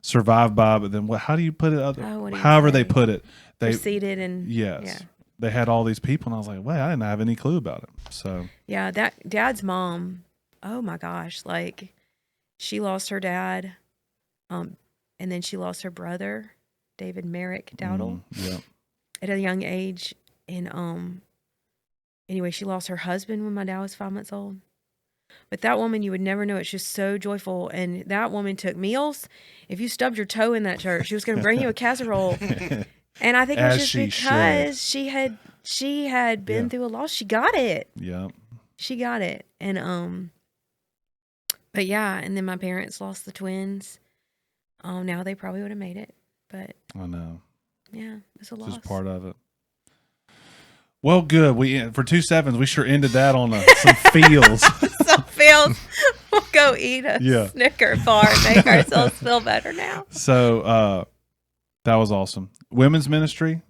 survived by, but then how do you put it? However they put it. They preceded and yes. Yeah. They had all these people, and I was like, wait, I didn't have any clue about it. So yeah, that Dad's mom, oh my gosh, like she lost her dad, and then she lost her brother, David Merrick Dowdle, at a young age. And anyway, she lost her husband when my dad was 5 months old. But that woman, you would never know. It's just so joyful. And that woman took meals. If you stubbed your toe in that church, she was going to bring you a casserole. And I think it was just because she had been through a loss. She got it. Yeah. She got it. And but yeah, and then my parents lost the twins. Now they probably would have made it. But I know. Yeah, it's a loss. Just part of it. Well, good. For 2 sevens, we sure ended that on some feels. Some feels. We'll go eat a Snicker bar and make ourselves feel better now. So that was awesome. Women's ministry.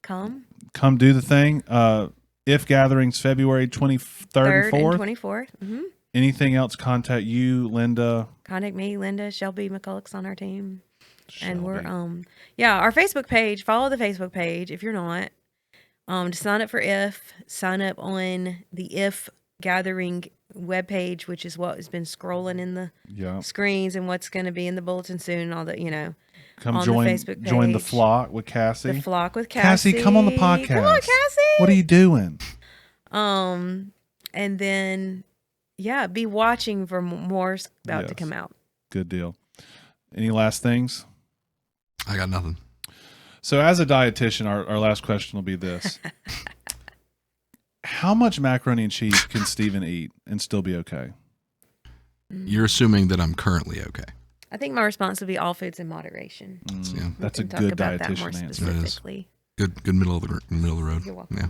Come do the thing. If gatherings February 23rd and 4th. 24th. Mm-hmm. Anything else? Contact you, Linda. Contact me, Linda. Shelby McCulloch's on our team. Shelby. And we're our Facebook page. Follow the Facebook page if you're not. To sign up for sign up on the If Gathering webpage, which is what has been scrolling in the screens and what's going to be in the bulletin soon and all that, Come on join the Facebook page. Join the flock with Cassie. The flock with Cassie. Cassie, come on the podcast. Come on, Cassie. What are you doing? And then, be watching for more about to come out. Good deal. Any last things? I got nothing. So as a dietitian, our last question will be this. How much macaroni and cheese can Steven eat and still be okay? You're assuming that I'm currently okay. I think my response would be all foods in moderation. Yeah. That's a We can good talk about that more dietitian answer. specifically. Good middle of the road. You're welcome. Yeah.